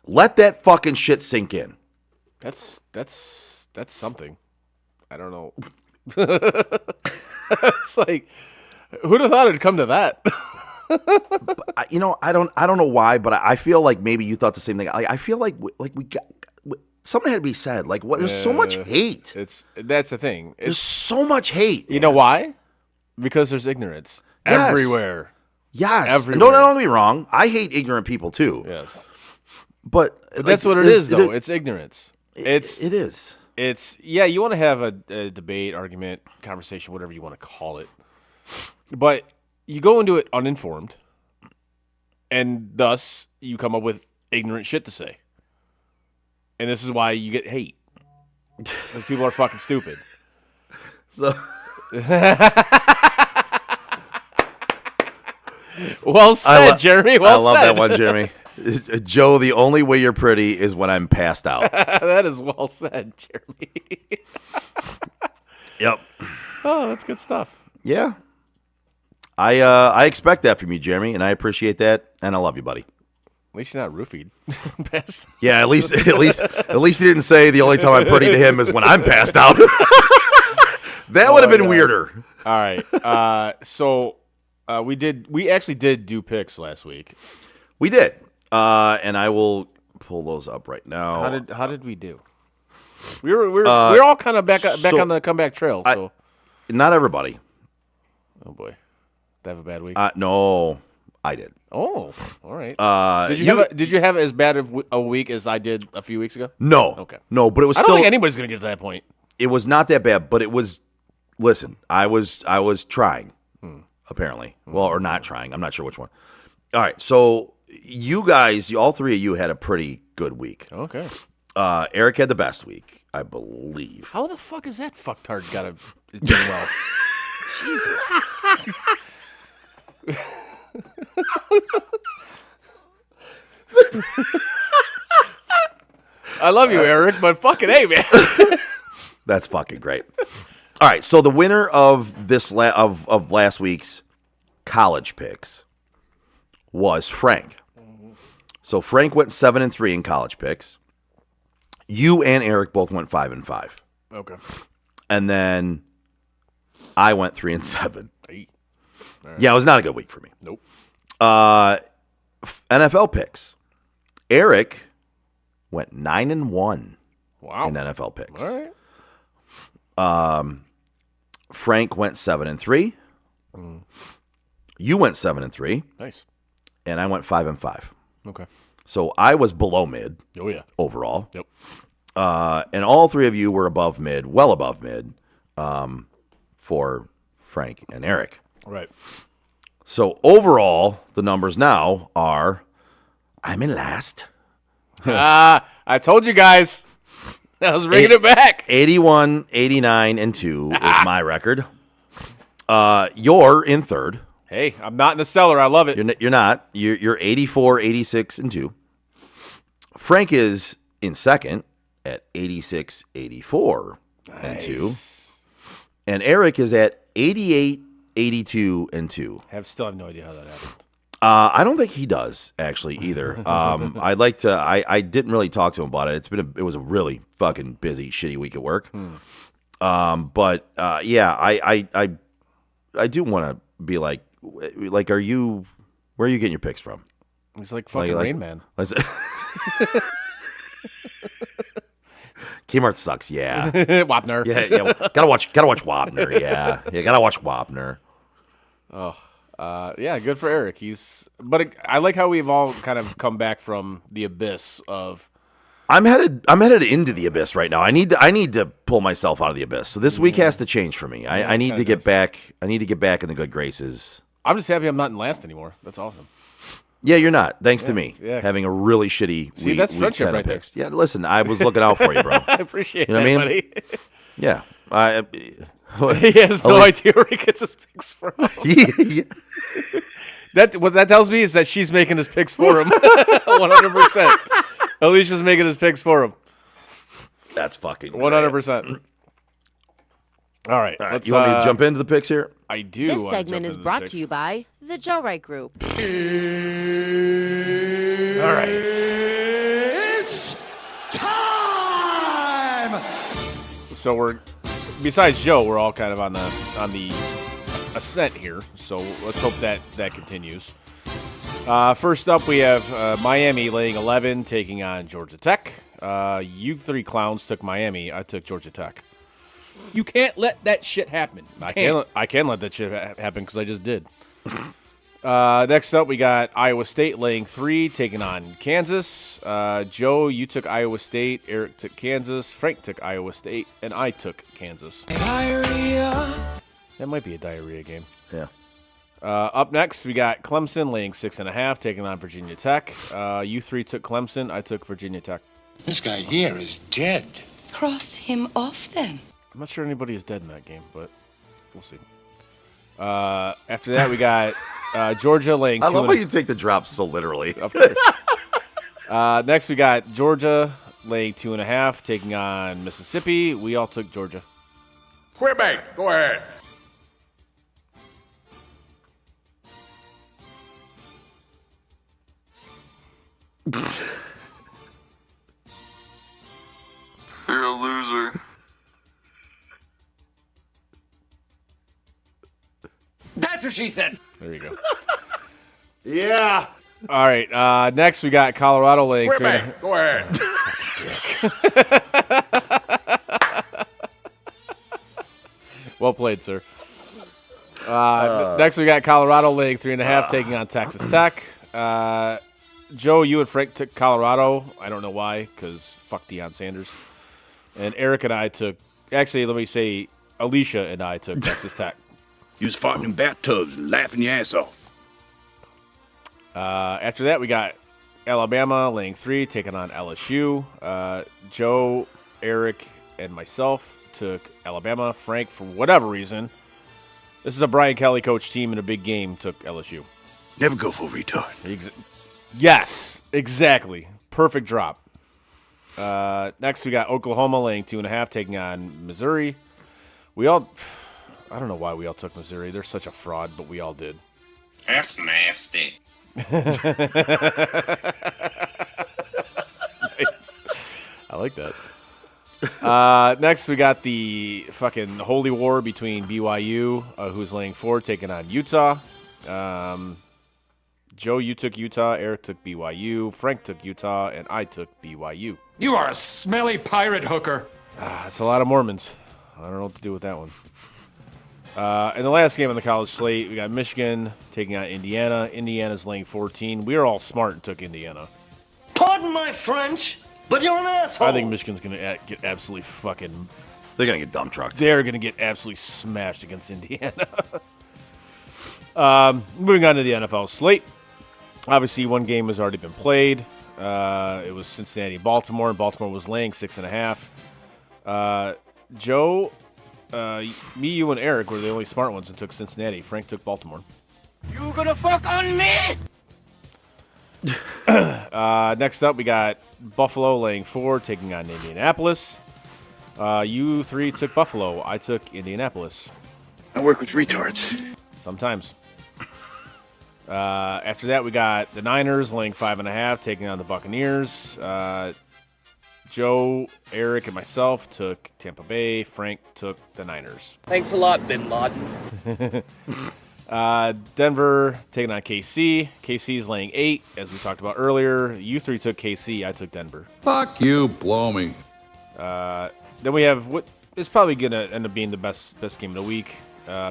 Let that fucking shit sink in. That's something. I don't know. It's like, who'd have thought it'd come to that? I don't know why, but I feel like maybe you thought the same thing. I feel like we got something had to be said. There's so much hate. That's the thing. There's so much hate. You know why? Because there's ignorance everywhere. Yes. Everywhere. No, don't get me wrong. I hate ignorant people too. Yes. But that's what it is, though. It's ignorance. It is. You want to have a debate, argument, conversation, whatever you want to call it. But you go into it uninformed, and thus you come up with ignorant shit to say. And this is why you get hate. Because people are fucking stupid. So, well said, Jeremy. Well said. I love that one, Jeremy. Joe, the only way you're pretty is when I'm passed out. That is well said, Jeremy. Yep. Oh, that's good stuff. Yeah. I expect that from you, Jeremy, and I appreciate that, and I love you, buddy. At least you're not roofied. Yeah, at least he didn't say the only time I'm pretty to him is when I'm passed out. That would have been weirder. All right. So we actually did do picks last week. We did. And I will pull those up right now. How did we do? We're all kind of back on the comeback trail. So not everybody. Oh boy, did I have a bad week? No, I did. Oh, all right. Did you have as bad of a week as I did a few weeks ago? No. Okay. No, but it was I still. don't think anybody's gonna get to that point. It was not that bad, but it was. Listen, I was trying, apparently. Well, or not trying. I'm not sure which one. All right, so you guys, all three of you had a pretty good week. Okay. Eric had the best week, I believe. How the fuck is that fucktard got to do well? Jesus. I love you, Eric, but fucking hey, man. That's fucking great. All right, so the winner of this of last week's college picks was Frank. So Frank went 7-3 in college picks. You and Eric both went 5-5. Okay. And then I went 3-7. Right. Yeah, it was not a good week for me. Nope. NFL picks. Eric went 9-1. Wow. In NFL picks. All right. Frank went 7-3. You went 7-3. Nice. And I went 5-5. Okay. So I was below mid. Oh yeah. Overall. Yep. And all three of you were above mid, well above mid, for Frank and Eric. Right. So overall, the numbers now are, I'm in last. I told you guys. I was bringing it back. 81, 89, and 2 is my record. You're in third. Hey, I'm not in the cellar. I love it. You're not. You're 84, 86, and 2. Frank is in second at 86, 84, and 2. And Eric is at 88, 82, and 2. Still have no idea how that happened. I don't think he does actually either. I'd like to. I didn't really talk to him about it. It was a really fucking busy, shitty week at work. But yeah, I do want to be like, are you? Where are you getting your picks from? He's like fucking Rain Man. Kmart sucks. Yeah, Wapner. Yeah. Gotta watch Wapner. Yeah, gotta watch Wapner. Oh. Yeah, good for Eric. But I like how we've all kind of come back from the abyss of. I'm headed into the abyss right now. I need to pull myself out of the abyss. So this week has to change for me. I need to get back. I need to get back in the good graces. I'm just happy I'm not in last anymore. That's awesome. Yeah, you're not. Thanks to me. Yeah. Having a really shitty See, that's friendship right there. Yeah, listen, I was looking out for you, bro. I appreciate you know that, what I mean? Buddy. Yeah. He has no idea where he gets his picks from. Yeah. What that tells me is that she's making his picks for him. 100%. Alicia's making his picks for him. That's fucking 100%. All right. You want me to jump into the picks here? I do. This segment is brought to you by the Joe Wright Group. All right. It's time! So besides Joe, we're all kind of on the ascent here. So let's hope that continues. First up, we have Miami laying 11, taking on Georgia Tech. You three clowns took Miami. I took Georgia Tech. You can't let that shit happen. I can let that shit happen because I just did. Next up, we got Iowa State laying 3, taking on Kansas. Joe, you took Iowa State. Eric took Kansas. Frank took Iowa State. And I took Kansas. Diarrhea. That might be a diarrhea game. Yeah. Up next, we got Clemson laying 6.5, taking on Virginia Tech. You three took Clemson. I took Virginia Tech. This guy here is dead. Cross him off then. I'm not sure anybody is dead in that game, but we'll see. After that, we got Georgia laying 2. I love how you take the drops so literally. Of course. Next, we got Georgia laying 2.5, taking on Mississippi. We all took Georgia. Quebec, go ahead. You're a loser. That's what she said. There you go. Yeah. All right. Next, we got Colorado laying. Quarterback, go ahead. Well played, sir. Next, we got Colorado laying 3.5, taking on Texas Tech. Joe, you and Frank took Colorado. I don't know why, because fuck Deion Sanders. And Eric and I took, actually, let me say, Alicia and I took Texas Tech. You was farting in bathtubs and laughing your ass off. After that, we got Alabama laying 3, taking on LSU. Joe, Eric, and myself took Alabama. Frank, for whatever reason, this is a Brian Kelly coach team in a big game, took LSU. Never go for a retard. Yes, exactly. Perfect drop. Next, we got Oklahoma laying 2.5, taking on Missouri. I don't know why we all took Missouri. They're such a fraud, but we all did. That's nasty. Nice. I like that. Next, we got the fucking holy war between BYU, who's laying 4, taking on Utah. Joe, you took Utah. Eric took BYU. Frank took Utah, and I took BYU. You are a smelly pirate hooker. It's a lot of Mormons. I don't know what to do with that one. And the last game on the college slate, we got Michigan taking on Indiana. Indiana's laying 14. We are all smart and took Indiana. Pardon my French, but you're an asshole. I think Michigan's going to get absolutely fucking... They're going to get dump trucked. They're going to get absolutely smashed against Indiana. Moving on to the NFL slate. Obviously, one game has already been played. It was Cincinnati-Baltimore, and Baltimore was laying 6.5. Joe, me, you, and Eric were the only smart ones and took Cincinnati. Frank took Baltimore. You gonna fuck on me? Next up, we got Buffalo laying 4, taking on Indianapolis. You 3 took Buffalo. I took Indianapolis. I work with retards. Sometimes. After that, we got the Niners laying 5.5, taking on the Buccaneers. Joe, Eric, and myself took Tampa Bay. Frank took the Niners. Thanks a lot, Bin Laden. Denver taking on KC. KC's laying 8, as we talked about earlier. You 3 took KC. I took Denver. Fuck you, blow me. Then we have what is probably going to end up being the best game of the week.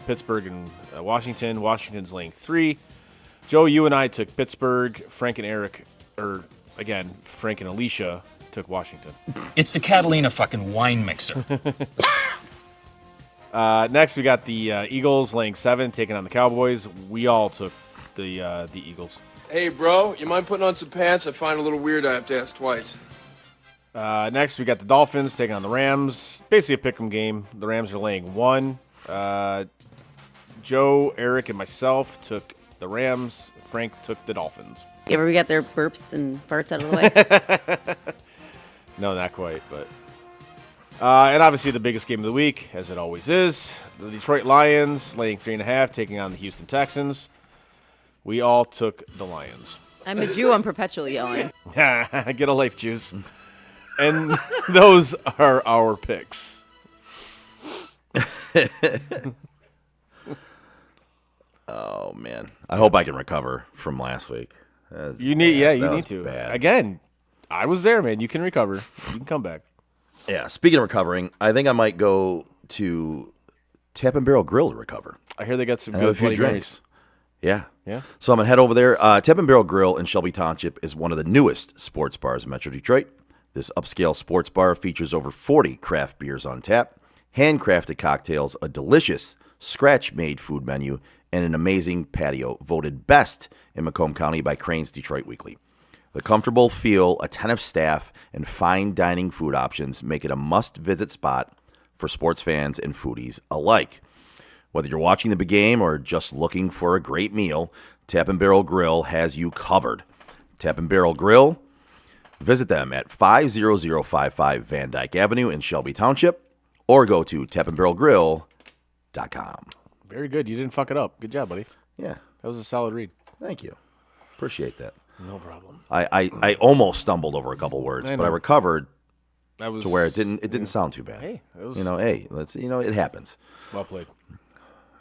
Pittsburgh and Washington. Washington's laying 3. Joe, you and I took Pittsburgh. Frank and Eric, Frank and Alicia took Washington. It's the Catalina fucking wine mixer. Next, we got the Eagles laying 7, taking on the Cowboys. We all took the Eagles. Hey, bro, you mind putting on some pants? I find it a little weird I have to ask twice. Next, we got the Dolphins taking on the Rams. Basically a pick'em game. The Rams are laying 1. Joe, Eric, and myself took the Rams. Frank took the Dolphins. You ever get their burps and farts out of the way? No, not quite, but... and obviously the biggest game of the week, as it always is, the Detroit Lions laying 3.5, taking on the Houston Texans. We all took the Lions. I'm a Jew. I'm perpetually yelling. Get a life, Jews. And those are our picks. Oh man, I hope I can recover from last week. You need to. Bad. Again, I was there, man. You can recover. You can come back. Yeah. Speaking of recovering, I think I might go to Tap and Barrel Grill to recover. I hear they got some I have good a few Bloody drinks. Marys. Yeah. So I'm gonna head over there. Tap and Barrel Grill in Shelby Township is one of the newest sports bars in Metro Detroit. This upscale sports bar features over 40 craft beers on tap, handcrafted cocktails, a delicious scratch-made food menu, and an amazing patio voted best in Macomb County by Crane's Detroit Weekly. The comfortable feel, attentive staff, and fine dining food options make it a must-visit spot for sports fans and foodies alike. Whether you're watching the big game or just looking for a great meal, Tap and Barrel Grill has you covered. Tap and Barrel Grill, visit them at 50055 Van Dyke Avenue in Shelby Township, or go to tapandbarrelgrill.com. Very good. You didn't fuck it up. Good job, buddy. Yeah. That was a solid read. Thank you. Appreciate that. No problem. I almost stumbled over a couple words, but I recovered to where it didn't sound too bad. Hey, it was, it happens. Well played.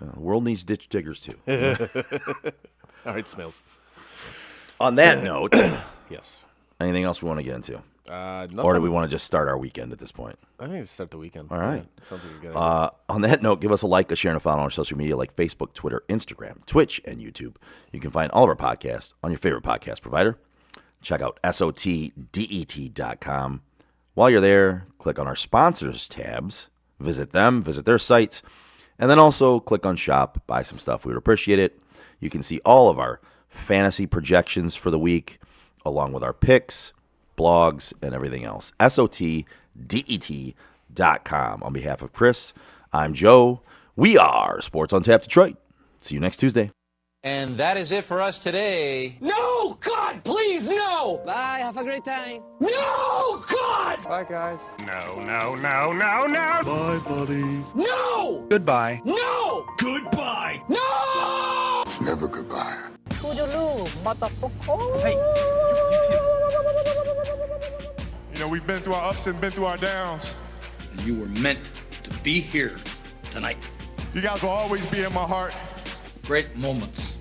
The world needs ditch diggers too. All right, Smells. On that note, yes. Anything else we want to get into? Nothing. Or do we want to just start our weekend at this point? I think it's start the weekend. All right. Yeah, sounds like a good idea. On that note, give us a like, a share, and a follow on our social media like Facebook, Twitter, Instagram, Twitch, and YouTube. You can find all of our podcasts on your favorite podcast provider. Check out SOTDET.com. While you're there, click on our sponsors tabs. Visit them, visit their sites, and then also click on shop, buy some stuff. We would appreciate it. You can see all of our fantasy projections for the week, along with our picks, blogs, and everything else. SOTDET.com. On behalf of Chris, I'm Joe. We are Sports on Tap Detroit. See you next Tuesday. And that is it for us today. No! God, please, no! Bye. Have a great time. No! God! Bye, guys. No, no, no, no, no. Bye, buddy. No! Goodbye. No! Goodbye. No! It's never goodbye. Hey, You know, we've been through our ups and been through our downs. And you were meant to be here tonight. You guys will always be in my heart. Great moments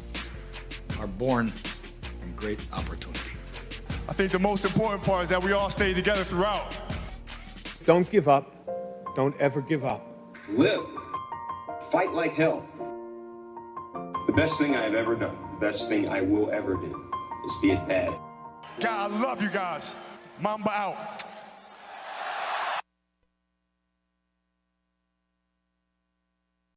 are born from great opportunity. I think the most important part is that we all stay together throughout. Don't give up. Don't ever give up. Live. Fight like hell. The best thing I have ever done, the best thing I will ever do, is be a dad. God, I love you guys. Mamba out.